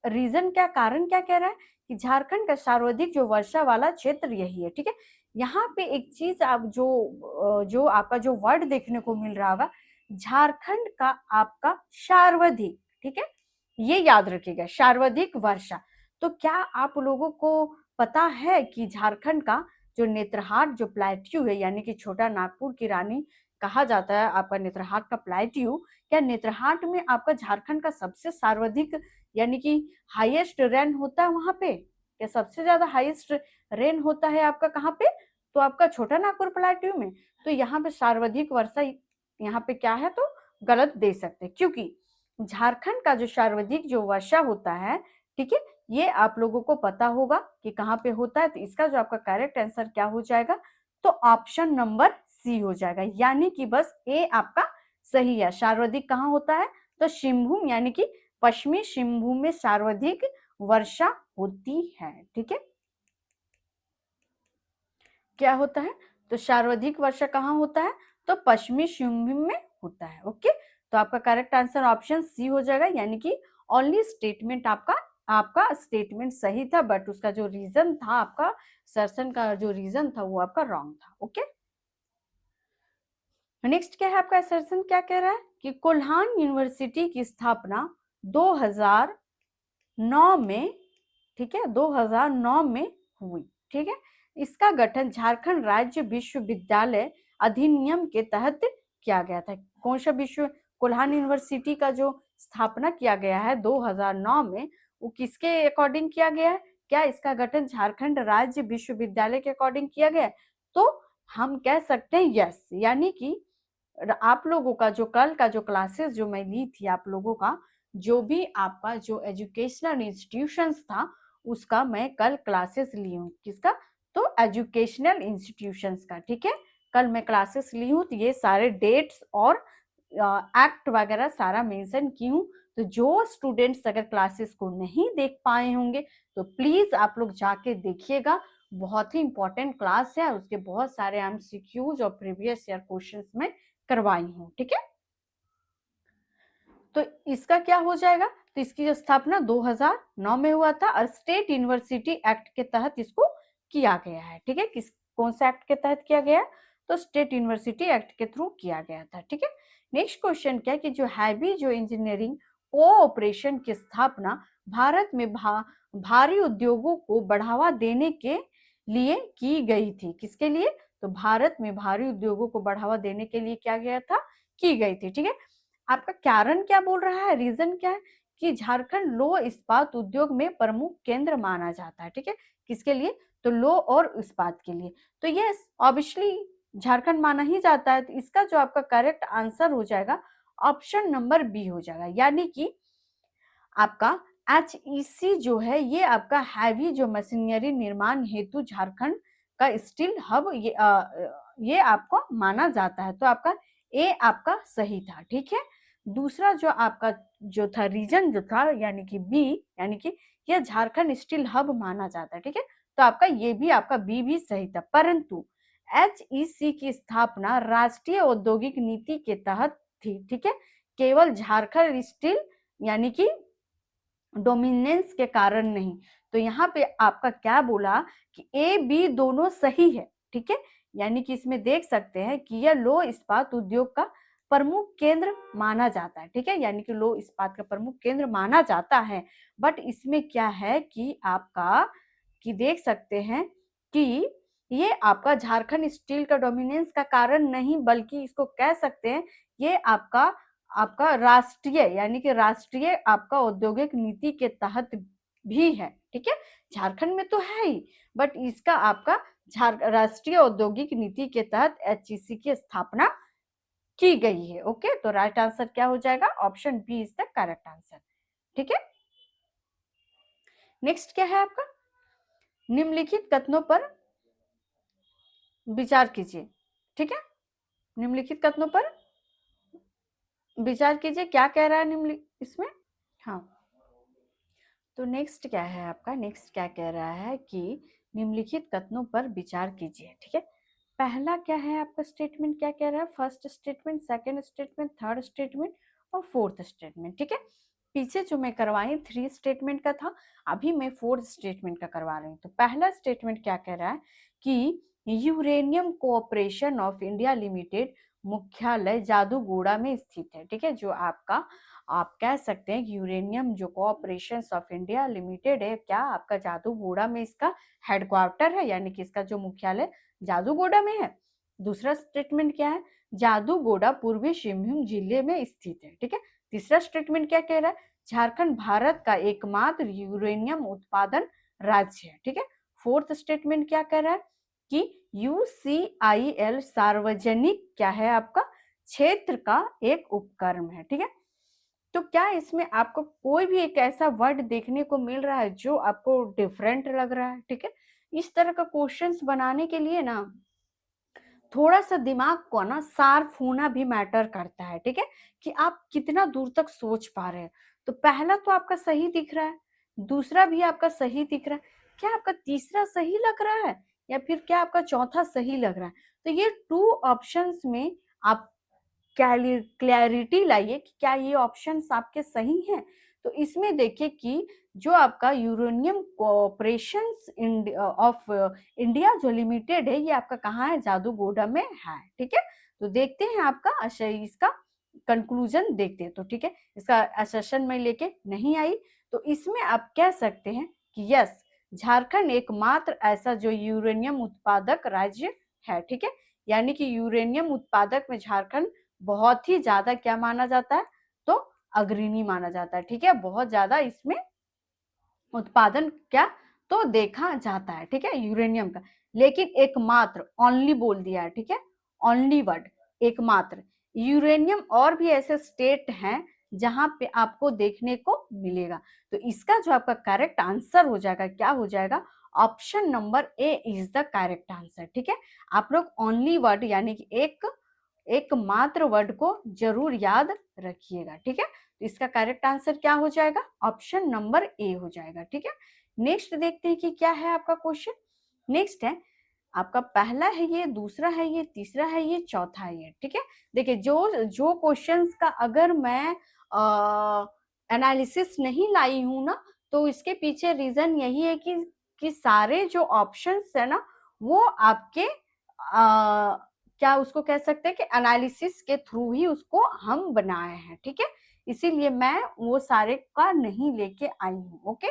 A: रीजन क्या, कारण क्या कह रहा है कि झारखंड का सर्वाधिक जो वर्षा वाला क्षेत्र यही है। ठीक है, यहाँ पे एक चीज आप जो आपका जो वर्ड देखने को मिल रहा होगा, झारखंड का आपका सर्वाधिक। ठीक है, ये याद रखिएगा, सर्वाधिक वर्षा। तो क्या आप लोगों को पता है कि झारखंड का जो नेत्रहाट जो प्लेट्यू है, यानी कि छोटा नागपुर की रानी कहा जाता है आपका नेत्रहाट का प्लेट्यू, क्या नेत्रहाट में आपका झारखंड का सबसे सर्वाधिक यानी कि हाईएस्ट रेन होता है वहां पे, क्या सबसे ज्यादा हाईएस्ट रेन होता है आपका कहाँ पे, तो आपका छोटा नागपुर प्लाट्यू में। तो यहाँ पे सर्वाधिक वर्षा यहाँ पे क्या है, तो गलत दे सकते हैं, क्योंकि झारखंड का जो सर्वाधिक जो वर्षा होता है, ठीक है, ये आप लोगों को पता होगा कि कहाँ पे होता है। तो इसका जो आपका करेक्ट आंसर क्या हो जाएगा, तो ऑप्शन नंबर सी हो जाएगा, यानी कि बस ए आपका सही है। सर्वाधिक कहाँ होता है, तो सिंहभूम यानी कि पश्चिमी सिंहभूम में सर्वाधिक वर्षा होती है। ठीक है, क्या होता है, तो सर्वाधिक वर्षा कहाँ होता है, तो पश्चिमी सिंहभूम में होता है। ओके, तो आपका करेक्ट आंसर ऑप्शन सी हो जाएगा, यानी कि ओनली स्टेटमेंट आपका आपका स्टेटमेंट सही था, बट उसका जो रीजन था आपका सर्सन का जो रीजन था वो आपका रॉन्ग था। ओके, नेक्स्ट क्या है आपका सर्सन क्या कह रहा है कि कोल्हान यूनिवर्सिटी की स्थापना 2009 में, ठीक है, 2009 में हुई। ठीक है, इसका गठन झारखंड राज्य विश्वविद्यालय अधिनियम के तहत किया गया था। कौन सा विश्व, कोल्हान यूनिवर्सिटी का जो स्थापना किया गया है 2009 में, वो किसके अकॉर्डिंग किया गया है, क्या इसका गठन झारखंड राज्य विश्वविद्यालय के अकॉर्डिंग किया गया है, तो हम कह सकते हैं यस, यानी कि आप लोगों का जो कल का जो क्लासेस जो मैं ली थी आप लोगों का, जो भी आपका जो एजुकेशनल इंस्टीट्यूशंस था उसका मैं कल क्लासेस ली हूँ, किसका, तो एजुकेशनल इंस्टीट्यूशंस का। ठीक है, कल मैं क्लासेस ली हूँ तो ये सारे डेट्स और एक्ट वगैरह सारा मेंशन की हूँ। तो जो स्टूडेंट्स अगर क्लासेस को नहीं देख पाए होंगे तो प्लीज आप लोग जाके देखिएगा, बहुत ही इंपॉर्टेंट क्लास है, उसके बहुत सारे एमसीक्यूज और प्रीवियस ईयर क्वेश्चंस में करवाई हूँ। ठीक है, तो इसका क्या हो जाएगा, तो इसकी जो स्थापना 2009 में हुआ था और स्टेट यूनिवर्सिटी एक्ट के तहत इसको किया गया है। ठीक है, किस कौन सा एक्ट के तहत किया गया है, तो स्टेट यूनिवर्सिटी एक्ट के थ्रू किया गया था। ठीक है, नेक्स्ट क्वेश्चन क्या है कि जो हैवी जो इंजीनियरिंग कोऑपरेशन की स्थापना भारत में भारी उद्योगों को बढ़ावा देने के लिए की गई थी। किसके लिए, तो भारत में भारी उद्योगों को बढ़ावा देने के लिए क्या गया था, की गई थी। ठीक है, आपका कारण क्या बोल रहा है, रीजन क्या है कि झारखंड लौह इस्पात उद्योग में प्रमुख केंद्र माना जाता है। ठीक है, किसके लिए, तो लौह और इस्पात के लिए। तो यस ऑब्वियसली झारखंड माना ही जाता है, तो इसका जो आपका करेक्ट आंसर हो जाएगा ऑप्शन नंबर बी हो जाएगा। यानी कि आपका HEC जो है ये आपका हैवी जो मशीनरी निर्माण हेतु झारखंड का स्टील हब ये आपको माना जाता है। तो आपका ए आपका सही था। ठीक है, दूसरा जो आपका जो था रीजन जो था यानी कि बी, यानी कि यह झारखंड स्टील हब माना जाता है। ठीक है, तो आपका ये भी आपका बी भी सही था, परंतु HEC की स्थापना राष्ट्रीय औद्योगिक नीति के तहत थी। ठीक है, केवल झारखंड स्टील यानी कि डोमिनेंस के कारण नहीं। तो यहाँ पे आपका क्या बोला कि ए बी दोनों सही है। ठीक है, यानी कि इसमें देख सकते हैं कि यह लौह इस्पात उद्योग का प्रमुख केंद्र माना जाता है। ठीक है, यानी कि लौह इस्पात का प्रमुख केंद्र माना जाता है, बट इसमें क्या है कि आपका कि देख सकते हैं कि ये आपका झारखंड स्टील का डोमिनेंस का कारण नहीं, बल्कि इसको कह सकते हैं ये आपका आपका राष्ट्रीय यानी कि राष्ट्रीय आपका औद्योगिक नीति के तहत भी है। ठीक है, झारखंड में तो है ही, बट इसका आपका राष्ट्रीय औद्योगिक नीति के तहत HEC की स्थापना की गई है। ओके, तो राइट आंसर क्या हो जाएगा, option B is the correct answer. ठीक है, नेक्स्ट क्या है आपका, निम्नलिखित कथनों पर विचार कीजिए। ठीक है, निम्नलिखित कथनों पर विचार कीजिए, क्या कह रहा है निम्नलिखित इसमें। हाँ, तो नेक्स्ट क्या है आपका, नेक्स्ट क्या कह रहा है कि निम्नलिखित कथनों पर विचार कीजिए। ठीक है, पहला क्या है आपका स्टेटमेंट, क्या कह रहा है, first statement, second statement, third statement और फोर्थ स्टेटमेंट। ठीक है, पीछे जो मैं करवाई 3 स्टेटमेंट का था, अभी मैं 4th स्टेटमेंट का करवा रही हूँ। तो पहला स्टेटमेंट क्या कह रहा है कि uranium cooperation of India limited मुख्यालय जादूगोड़ा में स्थित है। ठीक है, जो आपका आप कह सकते हैं कि यूरेनियम जो कोऑपरेशन ऑफ इंडिया लिमिटेड है, क्या आपका जादूगोड़ा में इसका हेडक्वार्टर है, यानी कि इसका जो मुख्यालय जादूगोड़ा में है। दूसरा स्टेटमेंट क्या है, जादूगोड़ा पूर्वी सिंहभूम जिले में स्थित है। ठीक है, तीसरा स्टेटमेंट क्या कह रहा है, झारखंड भारत का एकमात्र यूरेनियम उत्पादन राज्य है। ठीक है, फोर्थ स्टेटमेंट क्या कह रहा है कि UCIL सार्वजनिक क्या है आपका क्षेत्र का एक उपक्रम है। ठीक है, तो क्या इसमें आपको कोई भी एक ऐसा वर्ड देखने को मिल रहा है जो आपको डिफरेंट लग रहा है। ठीक है, इस तरह का क्वेश्चंस बनाने के लिए ना थोड़ा सा दिमाग को ना शार्प होना भी मैटर करता है। ठीक है, कि आप कितना दूर तक सोच पा रहे हैं। तो पहला तो आपका सही दिख रहा है, दूसरा भी आपका सही दिख रहा है, क्या आपका तीसरा सही लग रहा है या फिर क्या आपका चौथा सही लग रहा है। तो ये 2 ऑप्शंस में आप क्लैरिटी लाइए कि क्या ये ऑप्शंस आपके सही हैं। तो इसमें देखिए कि जो आपका यूरेनियम कॉर्पोरेशन ऑफ इंडिया जो लिमिटेड है, ये आपका कहाँ है, जादूगोड़ा में है। ठीक है, तो देखते हैं आपका अच्छा इसका कंक्लूजन देखते हैं। तो ठीक है, इसका असर्शन में लेके नहीं आई, तो इसमें आप कह सकते हैं कि यस झारखंड एकमात्र ऐसा जो यूरेनियम उत्पादक राज्य है। ठीक है, यानी कि यूरेनियम उत्पादक में झारखंड बहुत ही ज्यादा क्या माना जाता है, तो अग्रणी माना जाता है। ठीक है, बहुत ज्यादा इसमें उत्पादन क्या तो देखा जाता है। ठीक है, यूरेनियम का, लेकिन एकमात्र ओनली बोल दिया है। ठीक है, ओनली वर्ड एकमात्र, यूरेनियम और भी ऐसे स्टेट हैं जहां पे आपको देखने को मिलेगा। तो इसका जो आपका करेक्ट आंसर हो जाएगा क्या हो जाएगा, option number A is the correct answer. ठीक है, आप लोग ओनली वर्ड यानी कि एक मात्र वर्ड को जरूर याद रखिएगा। ठीक है, तो इसका करेक्ट आंसर क्या हो जाएगा, ऑप्शन नंबर ए हो जाएगा। ठीक है, नेक्स्ट देखते हैं कि क्या है आपका क्वेश्चन। नेक्स्ट है आपका, पहला है ये, दूसरा है ये, तीसरा है ये, चौथा है ये। ठीक है, देखिए जो जो क्वेश्चंस का अगर मैं एनालिसिस नहीं लाई हूं ना, तो इसके पीछे रीजन यही है कि सारे जो ऑप्शंस है ना वो आपके क्या उसको कह सकते हैं कि एनालिसिस के थ्रू ही उसको हम बनाए हैं। ठीक है, इसीलिए मैं वो सारे का नहीं लेके आई हूँ। ओके,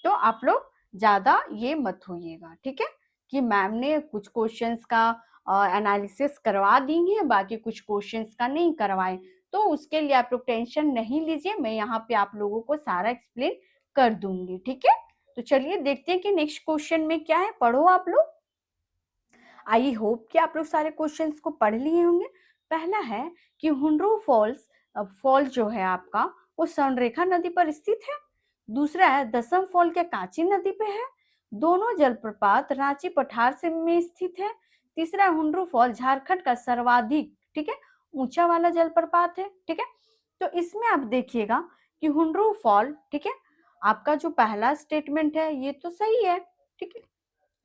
A: तो आप लोग ज्यादा ये मत होइएगा। ठीक है, कि मैम ने कुछ क्वेश्चंस का एनालिसिस करवा दी है, बाकी कुछ क्वेश्चंस का नहीं करवाए, तो उसके लिए आप लोग टेंशन नहीं लीजिए, मैं यहाँ पे आप लोगों को सारा एक्सप्लेन कर दूंगी। ठीक है, तो चलिए देखते हैं कि नेक्स्ट क्वेश्चन में क्या है। पढ़ो आप लोग, आई होप कि आप लोग सारे क्वेश्चंस को पढ़ लिए होंगे। पहला है कि हुंड्रू फॉल्स, फॉल जो है आपका वो स्वर्णरेखा नदी पर स्थित है। दूसरा है दसम फॉल क्या कांची नदी पे है। दोनों जलप्रपात रांची पठार से में स्थित है। तीसरा हुंड्रू फॉल झारखंड का सर्वाधिक, ठीक है, ऊंचा वाला जलप्रपात है। ठीक है, तो इसमें आप देखिएगा कि हुंड्रू फॉल, ठीक है, आपका जो पहला स्टेटमेंट है ये तो सही है। ठीक है,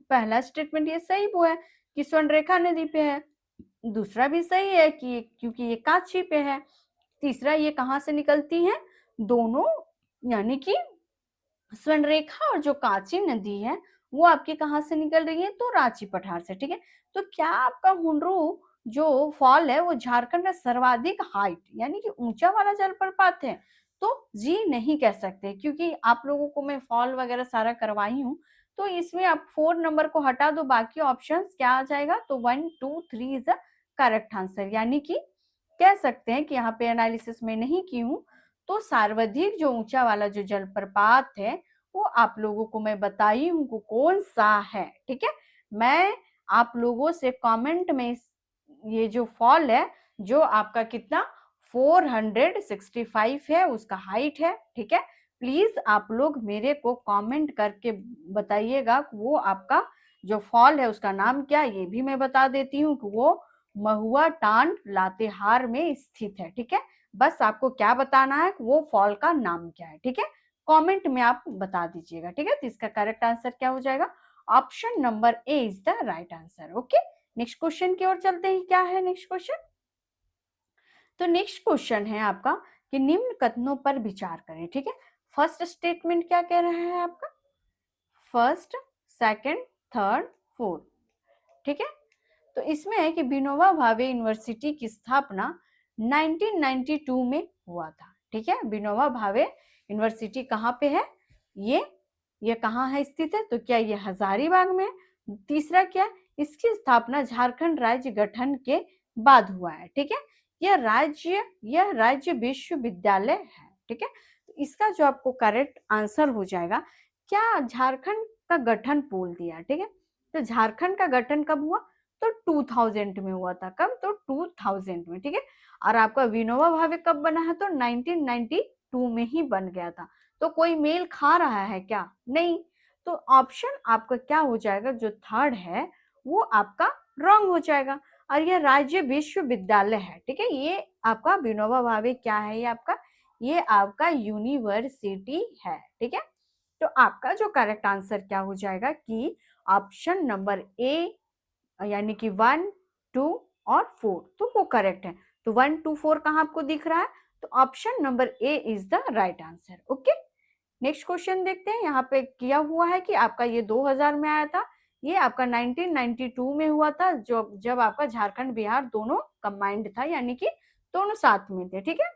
A: पहला स्टेटमेंट ये सही वो है कि स्वर्णरेखा नदी पे है। दूसरा भी सही है कि क्योंकि ये कांची पे है। तीसरा ये कहाँ से निकलती है, दोनों यानी कि स्वर्णरेखा और जो कांची नदी है वो आपकी कहाँ से निकल रही है, तो रांची पठार से। ठीक है, तो क्या आपका हुंड्रू जो फॉल है वो झारखंड का सर्वाधिक हाइट यानी कि ऊंचा वाला जलप्रपात है, तो जी नहीं कह सकते, क्योंकि आप लोगों को मैं फॉल वगैरह सारा करवाई हूँ। तो इसमें आप 4 नंबर को हटा दो, बाकी ऑप्शंस क्या आ जाएगा, तो 1 2 3 इज द करेक्ट आंसर। यानी कि कह सकते हैं कि यहाँ पे एनालिसिस में नहीं की हूँ, तो सर्वाधिक जो ऊंचा वाला जो जलप्रपात है वो आप लोगों को मैं बताई हूँ को कौन सा है। ठीक है, मैं आप लोगों से कमेंट में ये जो फॉल है जो आपका कितना 465 है उसका हाइट है। ठीक है, प्लीज आप लोग मेरे को कमेंट करके बताइएगा वो आपका जो फॉल है उसका नाम क्या, ये भी मैं बता देती हूँ कि वो महुआ टांड लातेहार में स्थित है। ठीक है, बस आपको क्या बताना है वो फॉल का नाम क्या है। ठीक है, कमेंट में आप बता दीजिएगा। ठीक है, तो इसका करेक्ट आंसर क्या हो जाएगा, option number A is the right answer. Okay, next question की ओर चलते हैं। क्या है नेक्स्ट क्वेश्चन, तो नेक्स्ट क्वेश्चन है आपका कि निम्न कथनों पर विचार करें। ठीक है, फर्स्ट स्टेटमेंट क्या कह रहा है आपका, फर्स्ट, सेकंड, थर्ड, फोर्थ। ठीक है, तो इसमें है कि विनोबा भावे यूनिवर्सिटी की स्थापना 1992 में हुआ था। ठीक है, विनोबा भावे यूनिवर्सिटी कहाँ पे है, ये कहाँ है स्थित है, तो क्या ये हजारीबाग में है। तीसरा क्या, इसकी स्थापना झारखंड राज्य गठन के बाद हुआ है। ठीक है, यह राज्य विश्वविद्यालय है। ठीक है, तो इसका जो आपको करेक्ट आंसर हो जाएगा, क्या झारखंड का गठन बोल दिया। ठीक है, तो झारखंड का गठन कब हुआ, तो 2000 में हुआ था। कब, तो 2000 में। ठीक है, और आपका विनोबा भावे कब बना है, तो 1992 में ही बन गया था। तो कोई मेल खा रहा है क्या, नहीं। तो ऑप्शन आपका क्या हो जाएगा, जो थर्ड है वो आपका रॉन्ग हो जाएगा। और ये राज्य विश्वविद्यालय है। ठीक है, ये आपका विनोबा भावे क्या है, ये आपका यूनिवर्सिटी है। ठीक है, तो आपका जो करेक्ट आंसर क्या हो जाएगा कि ऑप्शन नंबर ए यानी कि 1 2 और 4, तो वो करेक्ट है। तो 1 2 4 कहाँ आपको दिख रहा है, तो option number A is the right answer. Okay, next question देखते हैं। यहाँ पे किया हुआ है कि आपका ये 2000 में आया था, ये आपका 1992 में हुआ था, जो जब आपका झारखंड बिहार दोनों कंबाइंड था, यानी कि दोनों साथ में थे। ठीक है,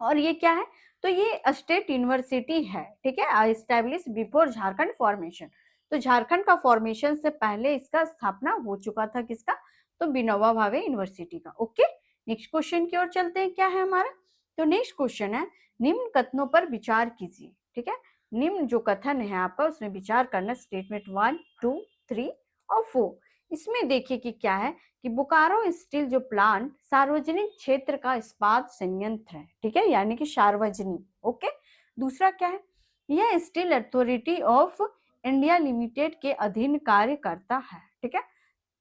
A: और ये क्या है, तो ये स्टेट यूनिवर्सिटी है। ठीक है, एस्टेब्लिश बिफोर झारखंड फॉर्मेशन, तो झारखंड का फॉर्मेशन से पहले इसका स्थापना हो चुका था, किसका, तो विनोबा भावे यूनिवर्सिटी का। ओके, नेक्स्ट क्वेश्चन की ओर चलते हैं। क्या है हमारा, तो नेक्स्ट क्वेश्चन है निम्न कथनों पर विचार कीजिए। ठीक है, निम्न जो कथन है आपका उसमें विचार करना, स्टेटमेंट 1 2 3 और 4। इसमें देखिए कि क्या है कि बोकारो स्टील जो प्लांट सार्वजनिक क्षेत्र का इस्पात संयंत्र है। ठीक है, यानी कि सार्वजनिक। ओके, दूसरा क्या है, यह steel authority of India limited के अधीन कार्य करता है, ठीक है।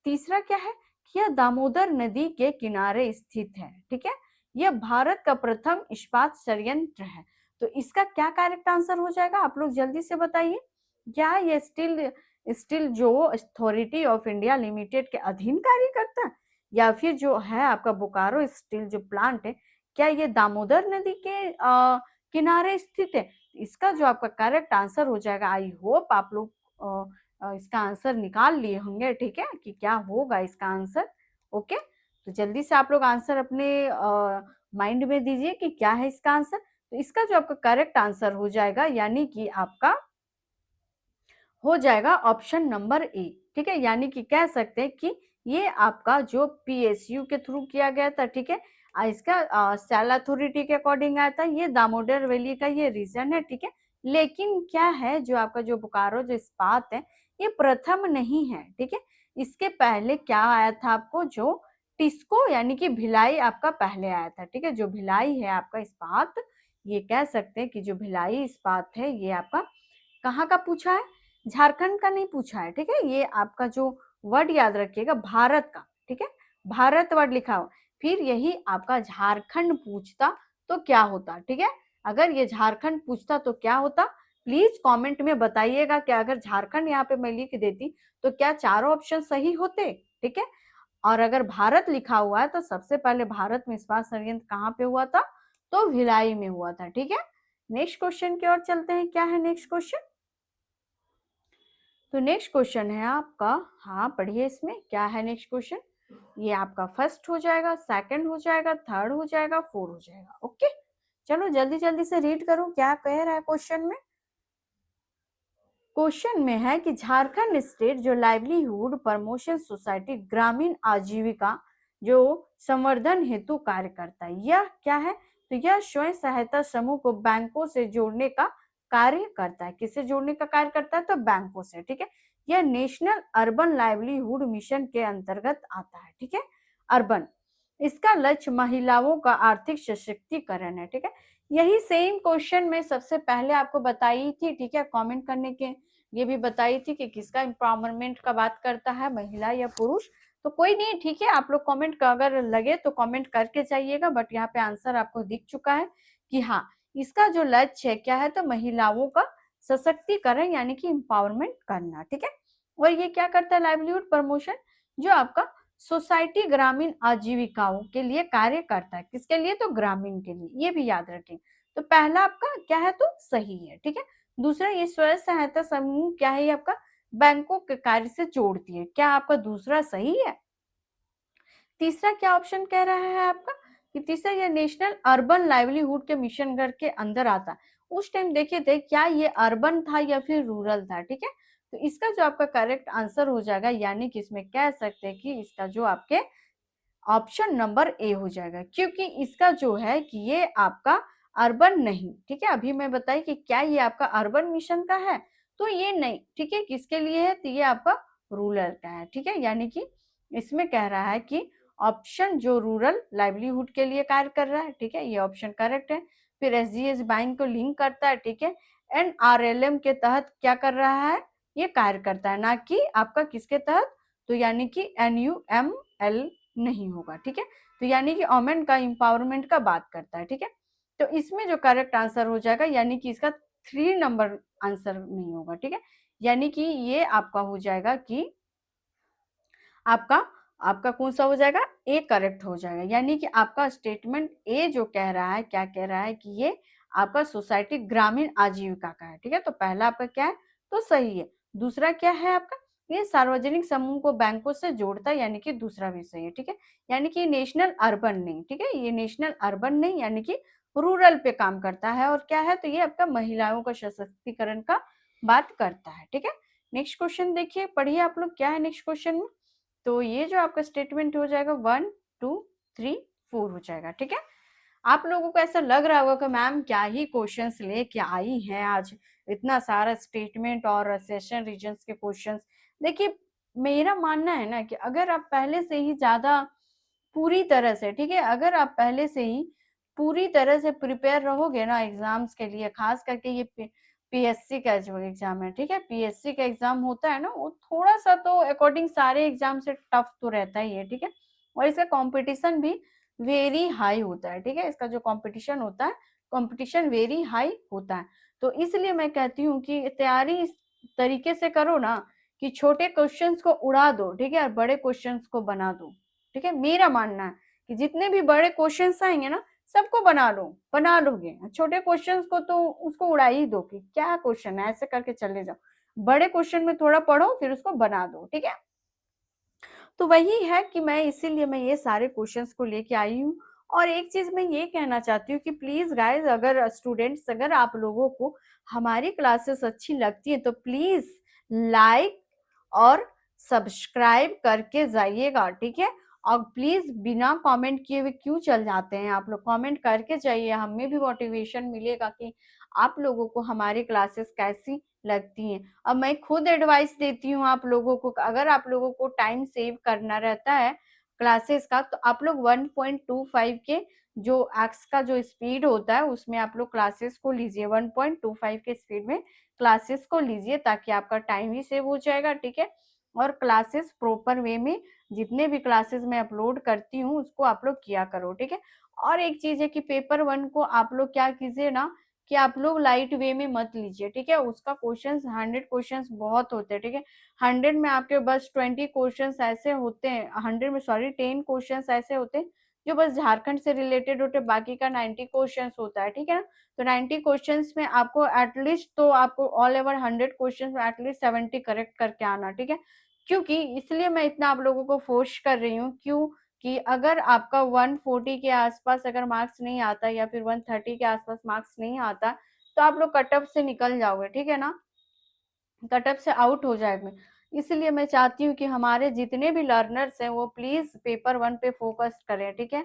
A: तीसरा क्या है कि यह दामोदर नदी के किनारे स्थित है, ठीक है। यह भारत का प्रथम इस्पात संयंत्र है। तो इसका क्या करेक्ट आंसर हो जाएगा, आप लोग जल्दी से बताइए। क्या ये स्टील स्टील जो अथॉरिटी ऑफ इंडिया लिमिटेड के अधीन कार्य करता है, या फिर जो है आपका बोकारो स्टील जो प्लांट है, क्या ये दामोदर नदी के किनारे स्थित है? इसका जो आपका करेक्ट आंसर हो जाएगा, आई होप आप लोग इसका आंसर निकाल लिए होंगे, ठीक है, कि क्या होगा इसका आंसर। ओके, तो जल्दी से आप लोग आंसर अपने माइंड में दीजिए कि क्या है इसका आंसर। तो इसका जो आपका करेक्ट आंसर हो जाएगा, यानी कि आपका हो जाएगा ऑप्शन नंबर ए, ठीक है। यानी कि कह सकते हैं कि ये आपका जो पीएसयू के थ्रू किया गया था, ठीक है, इसका सेल अथॉरिटी के अकॉर्डिंग आया था। ये दामोदर वैली का ये रीजन है, ठीक है। लेकिन क्या है, जो आपका जो बोकारो जो इस्पात है, ये प्रथम नहीं है, ठीक है। इसके पहले क्या आया था आपको, जो टिस्को यानी कि भिलाई आपका पहले आया था, ठीक है। जो भिलाई है आपका इस्पात, ये कह सकते हैं कि जो भिलाई इस्पात है, ये आपका कहाँ का पूछा है, झारखंड का नहीं पूछा है, ठीक है। ये आपका जो वर्ड याद रखिएगा, भारत का, ठीक है, भारत वर्ड लिखा हो। फिर यही आपका झारखंड पूछता तो क्या होता, ठीक है। अगर ये झारखंड पूछता तो क्या होता, प्लीज कमेंट में बताइएगा कि अगर झारखंड यहाँ पे मैं लिख देती तो क्या चारों ऑप्शन सही होते, ठीक है। और अगर भारत लिखा हुआ है तो सबसे पहले भारत में इस्पात संयंत्र कहाँ पे हुआ था, तो भिलाई में हुआ था, ठीक है। नेक्स्ट क्वेश्चन की ओर चलते हैं। क्या है नेक्स्ट क्वेश्चन, तो नेक्स्ट क्वेश्चन है आपका, हाँ पढ़िए इसमें क्या है नेक्स्ट क्वेश्चन। ये आपका फर्स्ट हो जाएगा, सेकंड हो जाएगा, थर्ड हो जाएगा, फोर हो जाएगा। ओके, चलो जल्दी जल्दी से रीड करो क्या कह रहा है क्वेश्चन में। क्वेश्चन में है कि झारखंड स्टेट जो लाइवलीहुड प्रमोशन सोसाइटी ग्रामीण आजीविका जो संवर्धन हेतु कार्य करता है, यह क्या है, तो यह स्वयं सहायता समूह को बैंकों से जोड़ने का कार्य करता है। किससे जोड़ने का कार्य करता है, तो बैंकों से, ठीक है। यह नेशनल अर्बन लाइवलीहुड मिशन के अंतर्गत आता है, ठीक है। अर्बन, इसका लक्ष्य महिलाओं का आर्थिक सशक्तिकरण है, ठीक है। यही सेम क्वेश्चन में सबसे पहले आपको बताई थी, ठीक है। कमेंट करने के ये भी बताई थी कि किसका एम्पावरमेंट का बात करता है, महिला या पुरुष। तो कोई नहीं, ठीक है, आप लोग कमेंट का अगर लगे तो कमेंट करके जाइएगा, बट यहाँ पे आंसर आपको दिख चुका है कि हाँ, इसका जो लक्ष्य है क्या है, तो महिलाओं का सशक्तिकरण यानी कि एम्पावरमेंट करना, ठीक है। और ये क्या करता है, लाइवलीहुड प्रमोशन जो आपका सोसाइटी ग्रामीण आजीविकाओं के लिए कार्य करता है। किसके लिए, तो ग्रामीण के लिए, ये भी याद रखें। तो पहला आपका क्या है, तो सही है, ठीक है। दूसरा, ये स्वयं सहायता समूह क्या है, ये आपका बैंकों के कार्य से जोड़ती है। क्या आपका दूसरा सही है। तीसरा क्या ऑप्शन कह रहा है आपका, कि तीसरा ये नेशनल अर्बन लाइवलीहुड के मिशन घर के अंदर आता है। उस टाइम देखे थे क्या ये अर्बन था या फिर रूरल था, ठीक है। तो इसका जो आपका करेक्ट आंसर हो जाएगा, यानी कि इसमें कह सकते हैं कि इसका जो आपके ऑप्शन नंबर ए हो जाएगा, क्योंकि इसका जो है कि ये आपका अर्बन नहीं, ठीक है। अभी मैं बताई कि क्या ये आपका अर्बन मिशन का है, तो ये नहीं, ठीक है। किसके लिए है, तो ये आपका रूरल का है, ठीक है। यानी कि इसमें कह रहा है कि ऑप्शन जो रूरल लाइवलीहुड के लिए कार्य कर रहा है, ठीक है, ये ऑप्शन करेक्ट है। फिर एसजीएस बैंक को लिंक करता है, ठीक है। एनआरएलएम के तहत क्या कर रहा है, ये कार्य करता है, ना कि आपका किसके तहत, तो यानी कि एनयूएमएल नहीं होगा, ठीक है। तो यानी कि वोमेन का एम्पावरमेंट का बात करता है, ठीक है। तो इसमें जो करेक्ट आंसर हो जाएगा, यानी कि इसका 3 नंबर आंसर नहीं होगा, ठीक है। यानी कि ये आपका हो जाएगा कि आपका आपका कौन सा हो जाएगा, ए करेक्ट हो जाएगा। यानी कि आपका स्टेटमेंट ए जो कह रहा है, क्या कह रहा है कि ये आपका सोसाइटी ग्रामीण आजीविका का है, ठीक है। तो पहला आपका क्या है, तो सही है। दूसरा क्या है आपका, ये सार्वजनिक समूह को बैंकों से जोड़ता है, यानी कि दूसरा भी सही है, ठीक है। यानी कि नेशनल अर्बन नहीं, ठीक है, ये नेशनल अर्बन नहीं, यानी कि रूरल पे काम करता है। और क्या है, तो ये आपका महिलाओं का सशक्तिकरण का बात करता है, ठीक है। नेक्स्ट क्वेश्चन देखिए, पढ़िए आप लोग क्या है नेक्स्ट क्वेश्चन में। तो ये जो आपका स्टेटमेंट हो जाएगा 1 2 3 4 हो जाएगा, ठीक है। आप लोगों को ऐसा लग रहा होगा कि मैम क्या ही क्वेश्चंस लेके आई हैं आज, इतना सारा स्टेटमेंट और सेशन रीजन्स के क्वेश्चंस। देखिए, मेरा मानना है ना कि अगर आप पहले से ही ज्यादा पूरी तरह से, ठीक है, अगर आप पहले से ही पूरी तरह से प्रिपेयर रहोगे ना एग्जाम्स के लिए, खास करके ये पीएससी का जो एग्जाम है, ठीक है, पीएससी का एग्जाम होता है ना, वो थोड़ा सा तो अकॉर्डिंग सारे एग्जाम से टफ तो रहता ही है, ठीक है, और इसका कंपटीशन भी वेरी हाई होता है, ठीक है, इसका जो कंपटीशन होता है, कंपटीशन वेरी हाई होता है। तो इसलिए मैं कहती हूँ कि तैयारी इस तरीके से करो ना कि छोटे क्वेश्चंस को उड़ा दो, ठीक है, और बड़े क्वेश्चंस को बना दो, ठीक है, मेरा मानना है कि जितने भी बड़े क्वेश्चंस आएंगे ना, सबको बना लो, बना लोगे, छोटे क्वेश्चंस को तो उसको उड़ा ही दो कि क्या क्वेश्चन है, ऐसे करके चले जाओ, बड़े क्वेश्चन में थोड़ा पढ़ो फिर उसको बना दो, ठीक है। तो वही है कि मैं इसीलिए मैं ये सारे क्वेश्चंस को लेके आई हूँ। और एक चीज मैं ये कहना चाहती हूँ कि प्लीज गाइज, अगर स्टूडेंट्स, अगर आप लोगों को हमारी क्लासेस अच्छी लगती है तो प्लीज लाइक और सब्सक्राइब करके जाइएगा, ठीक है। और प्लीज बिना कमेंट किए हुए क्यों चल जाते हैं आप लोग, कमेंट करके जाइए, हमें भी मोटिवेशन मिलेगा कि आप लोगों को हमारी क्लासेस कैसी लगती हैं। अब मैं खुद एडवाइस देती हूँ आप लोगों को, अगर आप लोगों को टाइम सेव करना रहता है क्लासेस का, तो आप लोग 1.25 के जो एक्स का जो स्पीड होता है उसमें आप लोग क्लासेस को लीजिए, 1.25 के स्पीड में क्लासेस को लीजिए, ताकि आपका टाइम भी सेव हो जाएगा, ठीक है। और क्लासेस प्रॉपर वे में, जितने भी क्लासेस मैं अपलोड करती हूँ उसको आप लोग किया करो, ठीक है। और एक चीज है कि पेपर 1 को आप लोग क्या कीजिए ना, कि आप लोग लाइट वे में मत लीजिए, ठीक है, उसका क्वेश्चंस 100 क्वेश्चंस बहुत होते हैं, ठीक है, 100 में आपके बस 20 क्वेश्चंस ऐसे होते हैं, 100 में सॉरी 10 क्वेश्चंस ऐसे होते हैं जो बस झारखंड से रिलेटेड होते हैं, बाकी का 90 क्वेश्चंस होता है, ठीक है ना। तो 90 क्वेश्चंस में आपको एटलीस्ट, तो आपको ऑल ओवर 100 क्वेश्चंस में एटलीस्ट 70 करेक्ट करके आना, ठीक है। क्योंकि इसलिए मैं इतना आप लोगों को फोर्स कर रही हूँ, क्यों, कि अगर आपका 140 के आसपास अगर मार्क्स नहीं आता या फिर 130 के आसपास मार्क्स नहीं आता, तो आप लोग कट ऑफ से निकल जाओगे, ठीक है ना, कट ऑफ से आउट हो जाएंगे। इसलिए मैं चाहती हूँ कि हमारे जितने भी लर्नर्स हैं वो प्लीज पेपर 1 पे फोकस करें, ठीक है,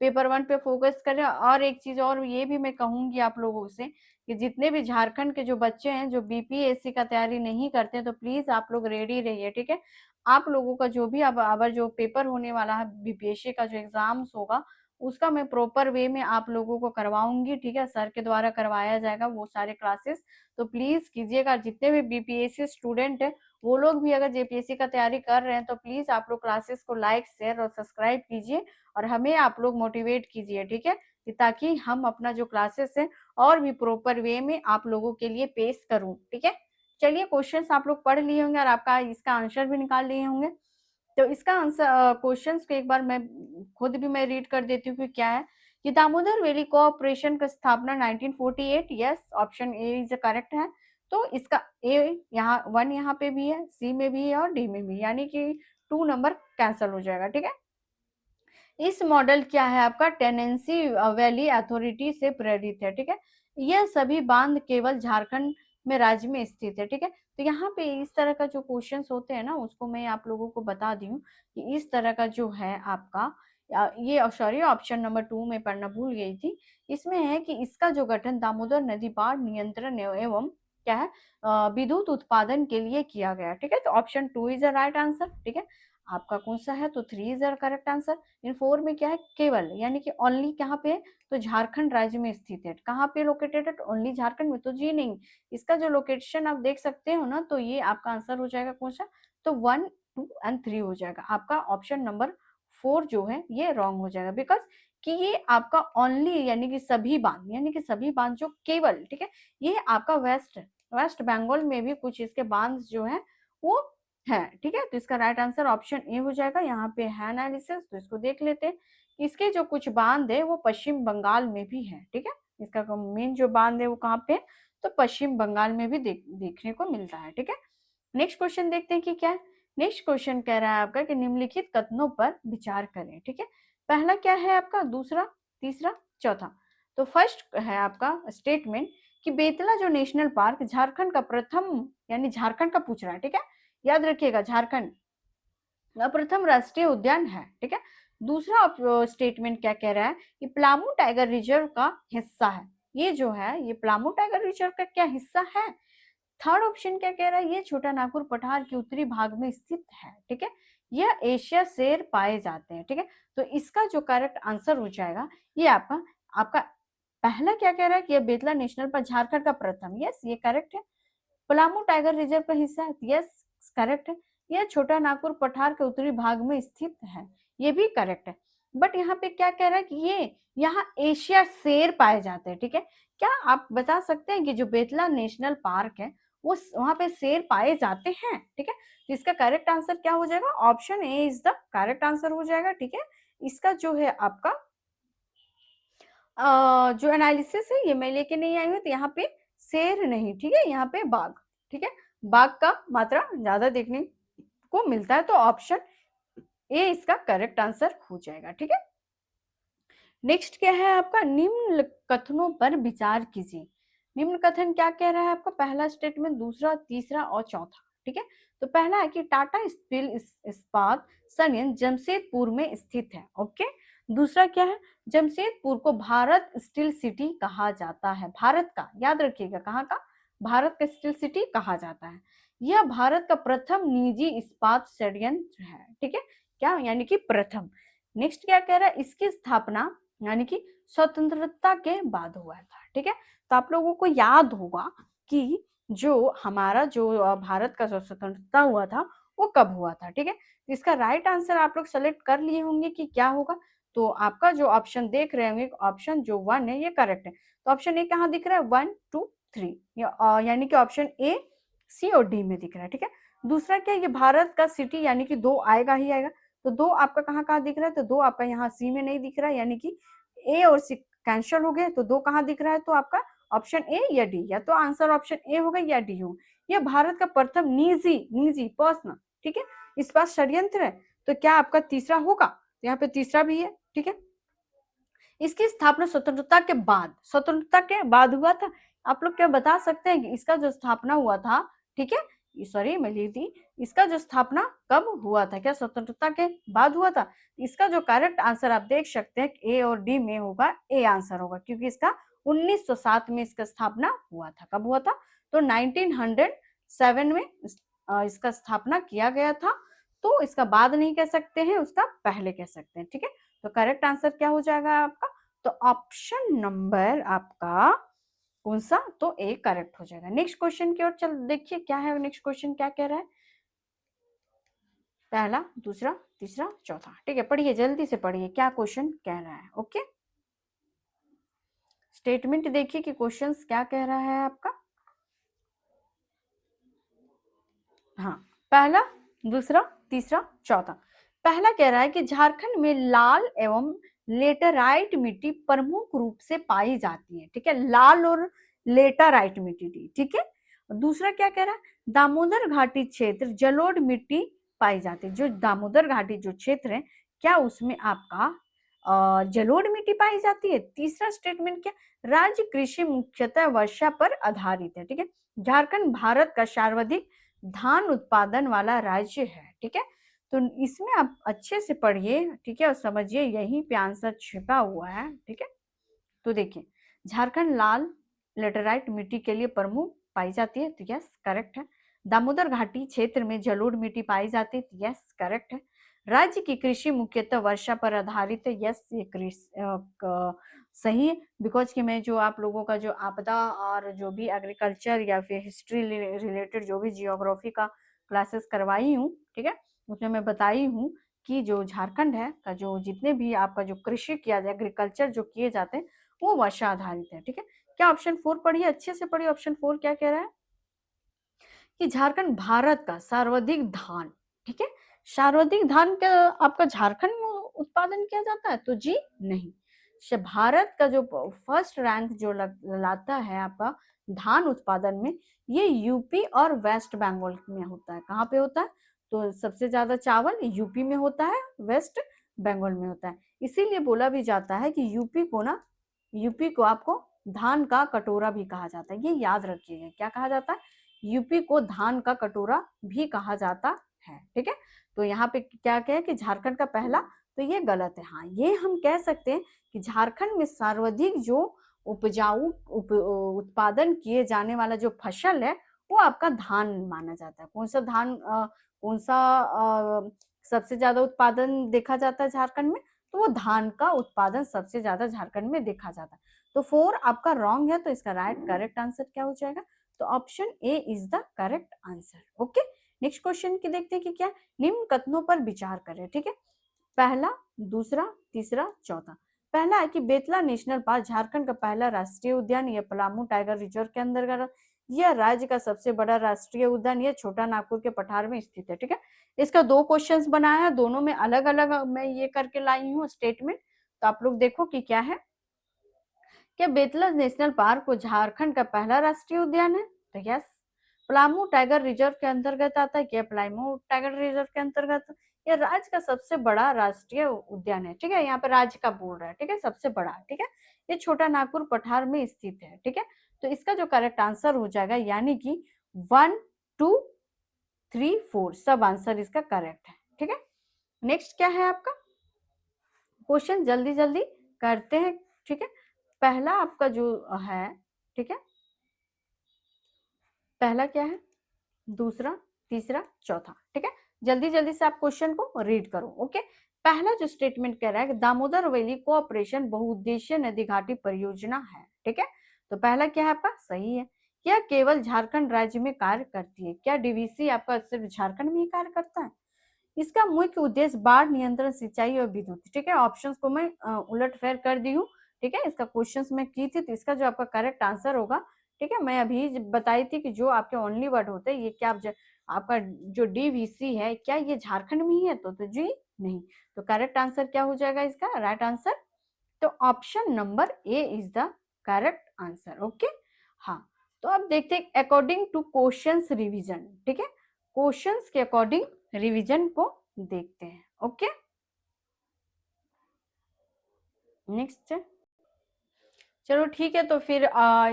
A: पेपर 1 पे फोकस करें। और एक चीज और ये भी मैं कहूंगी आप लोगों से कि जितने भी झारखंड के जो बच्चे हैं जो बीपीएससी का तैयारी नहीं करते, तो प्लीज आप लोग रेडी रहिए, ठीक है। आप लोगों का जो भी अब जो पेपर होने वाला है बीपीएससी का जो एग्जाम्स होगा, उसका मैं प्रॉपर वे में आप लोगों को करवाऊंगी, ठीक है, सर के द्वारा करवाया जाएगा वो सारे क्लासेस। तो प्लीज कीजिएगा, जितने भी बीपीएससी स्टूडेंट है वो लोग भी अगर जेपीएससी का तैयारी कर रहे हैं तो प्लीज आप लोग क्लासेस को लाइक शेयर और सब्सक्राइब कीजिए, और हमें आप लोग मोटिवेट कीजिए, ठीक है, ताकि हम अपना जो क्लासेस है और भी प्रॉपर वे में आप लोगों के लिए पेश करूं, ठीक है। चलिए, क्वेश्चंस आप लोग पढ़ लिए होंगे और आपका इसका आंसर भी निकाल लिए होंगे। तो इसका आंसर क्वेश्चंस को एक बार मैं खुद भी मैं रीड कर देती हूँ कि क्या है कि दामोदर वैली कोऑपरेशन का स्थापना 1948, yes, option A is correct है। तो इसका ए यहाँ 1 यहाँ पे भी है, सी में भी है और डी में भी, यानी कि 2 नंबर कैंसिल हो जाएगा, ठीक है। इस मॉडल क्या है आपका, टेनेंसी वैली अथॉरिटी से प्रेरित है, ठीक है। यह सभी बांध केवल झारखंड में राज्य में स्थित है, ठीक है। तो यहाँ पे इस तरह का जो क्वेश्चंस होते हैं ना, उसको मैं आप लोगों को बता दी हूँ कि इस तरह का जो है आपका ये सॉरी ऑप्शन नंबर 2 में पढ़ना भूल गई थी। इसमें है कि इसका जो गठन दामोदर नदी बाढ़ नियंत्रण एवं क्या है विद्युत उत्पादन के लिए किया गया, ठीक है। तो option 2 is the right answer, ठीक है। आपका कौन सा है, तो 3 इज द करेक्ट आंसर। इन 4 में क्या है, केवल, यानी कि ओनली कहाँ पे है, तो झारखंड राज्य में स्थित है। कहाँ पे लोकेटेड है, ओनली झारखंड में, तो जी नहीं, इसका जो लोकेशन आप देख सकते हो ना, तो ये आपका आंसर हो जाएगा कौन सा, तो 1, 2 एंड 3 हो जाएगा। आपका ऑप्शन नंबर 4 जो है ये रॉन्ग हो जाएगा, बिकॉज कि ये आपका ओनली, यानी कि सभी बांध, यानी कि सभी बांध जो केवल, ठीक है, ये आपका वेस्ट बंगाल में भी कुछ इसके बांध जो है वो है, ठीक है। तो इसका राइट आंसर ऑप्शन ए हो जाएगा। यहाँ पे है एनालिसिस, तो इसको देख लेते हैं। इसके जो कुछ बांध है वो पश्चिम बंगाल में भी है, ठीक है। इसका मेन जो बांध है वो कहाँ पे है, तो पश्चिम बंगाल में भी देखने को मिलता है, ठीक है। नेक्स्ट क्वेश्चन देखते हैं कि क्या है। नेक्स्ट क्वेश्चन कह रहा है आपका कि निम्नलिखित कथनों पर विचार करें, ठीक है। पहला क्या है आपका, दूसरा, तीसरा, चौथा। तो फर्स्ट है आपका स्टेटमेंट कि बेतला जो नेशनल पार्क झारखंड का प्रथम, यानी झारखंड का पूछ रहा है, ठीक है, याद रखिएगा झारखंड प्रथम राष्ट्रीय उद्यान है, ठीक है। दूसरा स्टेटमेंट क्या कह रहा है कि पलामू टाइगर रिजर्व का हिस्सा है, ये जो है ये पलामू टाइगर रिजर्व का क्या हिस्सा है। थर्ड ऑप्शन क्या कह रहा है, ये छोटा नागपुर पठार के उत्तरी भाग में स्थित है, ठीक है। यह एशिया शेर पाए जाते हैं, ठीक है। तो इसका जो करेक्ट आंसर हो जाएगा ये आपका आपका पहला क्या कह रहा है कि यह बेतला नेशनल पार्क झारखंड का प्रथम, यस ये करेक्ट है। पलामू टाइगर रिजर्व का हिस्सा है, यस करेक्ट है। यह छोटा नागपुर पठार के उत्तरी भाग में स्थित है, ये भी करेक्ट है। बट यहाँ पे क्या कह रहा है कि ये यहाँ एशिया शेर पाए जाते हैं, ठीक है। क्या आप बता सकते हैं कि जो बेतला नेशनल पार्क है वो वहां पे शेर पाए जाते हैं, ठीक है। तो इसका करेक्ट आंसर क्या हो जाएगा, option A is the correct answer हो जाएगा, ठीक है। इसका जो है आपका जो एनालिसिस है ये मैं लेके नहीं आई हूँ, तो यहाँ पे शेर नहीं, ठीक है, यहाँ पे बाघ, ठीक है। बाघ का मात्रा ज्यादा देखने को मिलता है, तो ऑप्शन ए इसका करेक्ट आंसर हो जाएगा, ठीक है। नेक्स्ट क्या है आपका, निम्न कथनों पर विचार कीजिए। निम्न कथन क्या कह रहा है आपका, पहला स्टेटमेंट, दूसरा, तीसरा और चौथा, ठीक है। तो पहला है कि टाटा स्टील इस्पात संयंत्र जमशेदपुर में स्थित है, ओके। दूसरा क्या है, जमशेदपुर को भारत स्टील सिटी कहा जाता है, भारत का, याद रखिएगा कहाँ का, भारत का स्टील सिटी कहा जाता है। यह भारत का प्रथम निजी इस्पात संयंत्र है, ठीक है, क्या यानी कि प्रथम। नेक्स्ट क्या कह रहा है, इसकी स्थापना यानी कि स्वतंत्रता के बाद हुआ था, ठीक है। तो आप लोगों को याद होगा कि जो हमारा जो भारत का जो स्वतंत्रता हुआ था वो कब हुआ था, ठीक है। तो इसका राइट आंसर आप लोग सेलेक्ट कर लिए होंगे कि क्या होगा। तो आपका जो ऑप्शन देख रहे होंगे, ऑप्शन जो 1 है ये करेक्ट है। तो ऑप्शन ए कहाँ दिख रहा है, 1 2 3, यानी कि ऑप्शन ए सी और डी में दिख रहा है, ठीक है। दूसरा क्या, ये भारत का सिटी यानी कि 2 आएगा ही आएगा। तो 2 आपका कहाँ कहाँ दिख रहा है, तो 2 आपका यहाँ सी में नहीं दिख रहा है, यानी कि ए और सी कैंसिल हो गए। तो 2 कहाँ दिख रहा है, तो आपका ऑप्शन ए या डी, या तो आंसर ऑप्शन ए होगा या डी होगा। यह भारत का प्रथम निजी निजी पर्सनल, ठीक है, इस बात षड्यंत्र है। तो क्या आपका तीसरा होगा, तो यहाँ पे तीसरा भी है, ठीक है। इसकी स्थापना स्वतंत्रता के बाद हुआ था। आप लोग क्या बता सकते हैं कि इसका जो स्थापना हुआ था, ठीक है, सॉरी मैं ली थी, इसका जो स्थापना कब हुआ था, क्या स्वतंत्रता के बाद हुआ था। इसका जो करेक्ट आंसर आप देख सकते हैं ए और डी में होगा, ए आंसर होगा, क्योंकि इसका 1907 में इसका स्थापना हुआ था। कब हुआ था, तो 1907 में इसका स्थापना किया गया था। तो इसका बाद नहीं कह सकते हैं, उसका पहले कह सकते हैं, ठीक है। तो करेक्ट आंसर क्या हो जाएगा आपका, तो ऑप्शन नंबर आपका कौन सा, तो ए करेक्ट हो जाएगा। नेक्स्ट क्वेश्चन की ओर चल देखिए क्या है, नेक्स्ट क्वेश्चन क्या कह रहा है, पहला, दूसरा, तीसरा, चौथा, ठीक है। पढ़िए, जल्दी से पढ़िए क्या क्वेश्चन कह रहा है, ओके। स्टेटमेंट देखिए कि क्वेश्चंस क्या कह रहा है आपका। हाँ, पहला, दूसरा, तीसरा, चौथा। पहला कह रहा है कि झारखंड में लाल एवं लेटराइट मिट्टी प्रमुख रूप से पाई जाती है, ठीक है, लाल और लेटराइट मिट्टी, ठीक है। दूसरा क्या कह रहा है, दामोदर घाटी क्षेत्र जलोढ़ मिट्टी पाई जाती है। जो दामोदर घाटी जो क्षेत्र है, क्या उसमें आपका जलोढ़ मिट्टी पाई जाती है। तीसरा स्टेटमेंट क्या, राज्य कृषि मुख्यतः वर्षा पर आधारित है, ठीक है। झारखंड भारत का सर्वाधिक धान उत्पादन वाला राज्य है, ठीक है। तो इसमें आप अच्छे से पढ़िए, ठीक है, और समझिए, यहीं पे आंसर छिपा हुआ है, ठीक है। तो देखिए, झारखंड लाल लेटराइट मिट्टी के लिए प्रमुख पाई जाती है, तो यस करेक्ट है। दामोदर घाटी क्षेत्र में जलोढ़ मिट्टी पाई जाती है, तो यस करेक्ट है। राज्य की कृषि मुख्यतः वर्षा पर आधारित है, यस ये सही है। बिकॉज कि मैं जो आप लोगों का जो आपदा और जो भी एग्रीकल्चर या फिर हिस्ट्री रिलेटेड जो भी जियोग्राफी का क्लासेस करवाई हूँ, ठीक है, उसमें मैं बताई हूँ कि जो झारखंड है का जो जितने भी आपका जो कृषि किया जाए, एग्रीकल्चर जो किए जाते हैं वो वर्षा आधारित है, ठीक है। क्या ऑप्शन 4 पढ़िए, अच्छे से पढ़िए, ऑप्शन 4 क्या कह रहा है कि झारखंड भारत का सर्वाधिक धान, ठीक है, सर्वाधिक धान का आपका झारखंड में उत्पादन किया जाता है, तो जी नहीं। भारत का जो फर्स्ट रैंक जो लाता है आपका धान उत्पादन में, ये यूपी और वेस्ट बंगाल में होता है। कहाँ पे होता है, तो सबसे ज्यादा चावल यूपी में होता है, वेस्ट बंगाल में होता है। इसीलिए बोला भी जाता है कि यूपी को आपको धान का कटोरा भी कहा जाता है, ये याद रखिएगा, क्या कहा जाता है, यूपी को धान का कटोरा भी कहा जाता है, ठीक है। तो यहाँ पे क्या कहे कि झारखंड का पहला, तो ये गलत है। हाँ, ये हम कह सकते हैं कि झारखंड में सर्वाधिक जो उपजाऊ उत्पादन किए जाने वाला जो फसल है वो आपका धान माना जाता है। कौन सा धान कौन सा सबसे ज्यादा उत्पादन देखा जाता है झारखंड में, तो वो धान का उत्पादन सबसे ज्यादा झारखंड में देखा जाता है। तो 4 आपका रॉन्ग है, तो इसका करेक्ट आंसर क्या हो जाएगा? तो option A is the correct answer. Okay, next question की देखते हैं कि क्या। निम्न कथनों पर विचार करें, ठीक है। पहला, दूसरा, तीसरा, चौथा। पहला है कि बेतला नेशनल पार्क झारखंड का पहला राष्ट्रीय उद्यान, यह पलामू टाइगर रिजर्व के अंतर्गत, यह राज्य का सबसे बड़ा राष्ट्रीय उद्यान, यह छोटा नागपुर के पठार में स्थित है, ठीक है। इसका 2 क्वेश्चंस बनाया है, दोनों में अलग अलग मैं ये करके लाई हूँ स्टेटमेंट। तो आप लोग देखो कि क्या है। क्या बेतला नेशनल पार्क को झारखंड का पहला राष्ट्रीय उद्यान है? तो यस। पलामू टाइगर रिजर्व के अंतर्गत आता है, क्या पलामू टाइगर रिजर्व के अंतर्गत? यह राज्य का सबसे बड़ा राष्ट्रीय उद्यान है, ठीक है। यहाँ पे राज्य का बोल रहा है, ठीक है, सबसे बड़ा, ठीक है। ये छोटा नागपुर पठार में स्थित है, ठीक है। तो इसका जो करेक्ट आंसर हो जाएगा, यानी कि 1, 2, 3, 4 सब आंसर इसका करेक्ट है, ठीक है। नेक्स्ट क्या है आपका क्वेश्चन, जल्दी जल्दी करते हैं, ठीक है। पहला आपका जो है, ठीक है, पहला क्या है, दूसरा, तीसरा, चौथा, ठीक है। जल्दी जल्दी से आप क्वेश्चन को रीड करो। ओके, पहला जो स्टेटमेंट कह रहा है, दामोदर वैली कोऑपरेशन बहुउद्देशीय नदी घाटी परियोजना है, ठीक है। तो पहला क्या है आपका सही है। यह केवल झारखंड राज्य में कार्य करती है? क्या डीवीसी आपका सिर्फ झारखंड में ही कार्य करता है? इसका मुख्य उद्देश्य बाढ़ नियंत्रण, सिंचाई और विद्युत, ठीक है। ऑप्शंस को मैं उलट फेर कर दी हूँ, ठीक है। इसका क्वेश्चंस में की थी, तो इसका जो आपका करेक्ट आंसर होगा, ठीक है, मैं अभी बताई थी कि जो आपके ओनली वर्ड होते हैं, ये क्या आपका जो डीवीसी है, क्या ये झारखंड में ही है? तो जी नहीं। तो करेक्ट आंसर क्या हो जाएगा इसका राइट आंसर? तो option number A is the correct answer. Okay, हाँ। तो अब देखते हैं अकॉर्डिंग टू क्वेश्चंस रिवीजन, ठीक है। क्वेश्चंस के अकॉर्डिंग रिवीजन को देखते हैं। ओके, नेक्स्ट, चलो ठीक है। तो फिर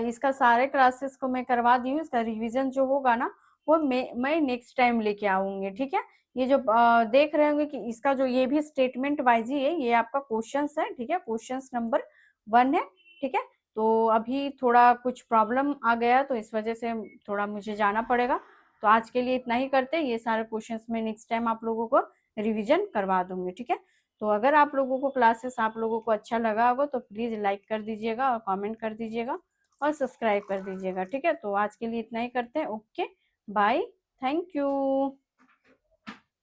A: इसका सारे क्लासेस को मैं करवा दी हूँ, इसका रिवीजन जो होगा ना, वो मैं नेक्स्ट टाइम लेके आऊंगी, ठीक है। ये जो देख रहे होंगे कि इसका जो ये भी स्टेटमेंट वाइज ही है, ये आपका क्वेश्चंस है, ठीक है, क्वेश्चंस नंबर 1 है, ठीक है। तो अभी थोड़ा कुछ प्रॉब्लम आ गया, तो इस वजह से थोड़ा मुझे जाना पड़ेगा। तो आज के लिए इतना ही करते हैं, ये सारे क्वेश्चंस में नेक्स्ट टाइम आप लोगों को रिविजन करवा दूंगी, ठीक है। तो अगर आप लोगों को क्लासेस आप लोगों को अच्छा लगा होगा, तो प्लीज लाइक कर दीजिएगा और कमेंट कर दीजिएगा और सब्सक्राइब कर दीजिएगा, ठीक है। तो आज के लिए इतना ही करते हैं। Okay, bye, thank you.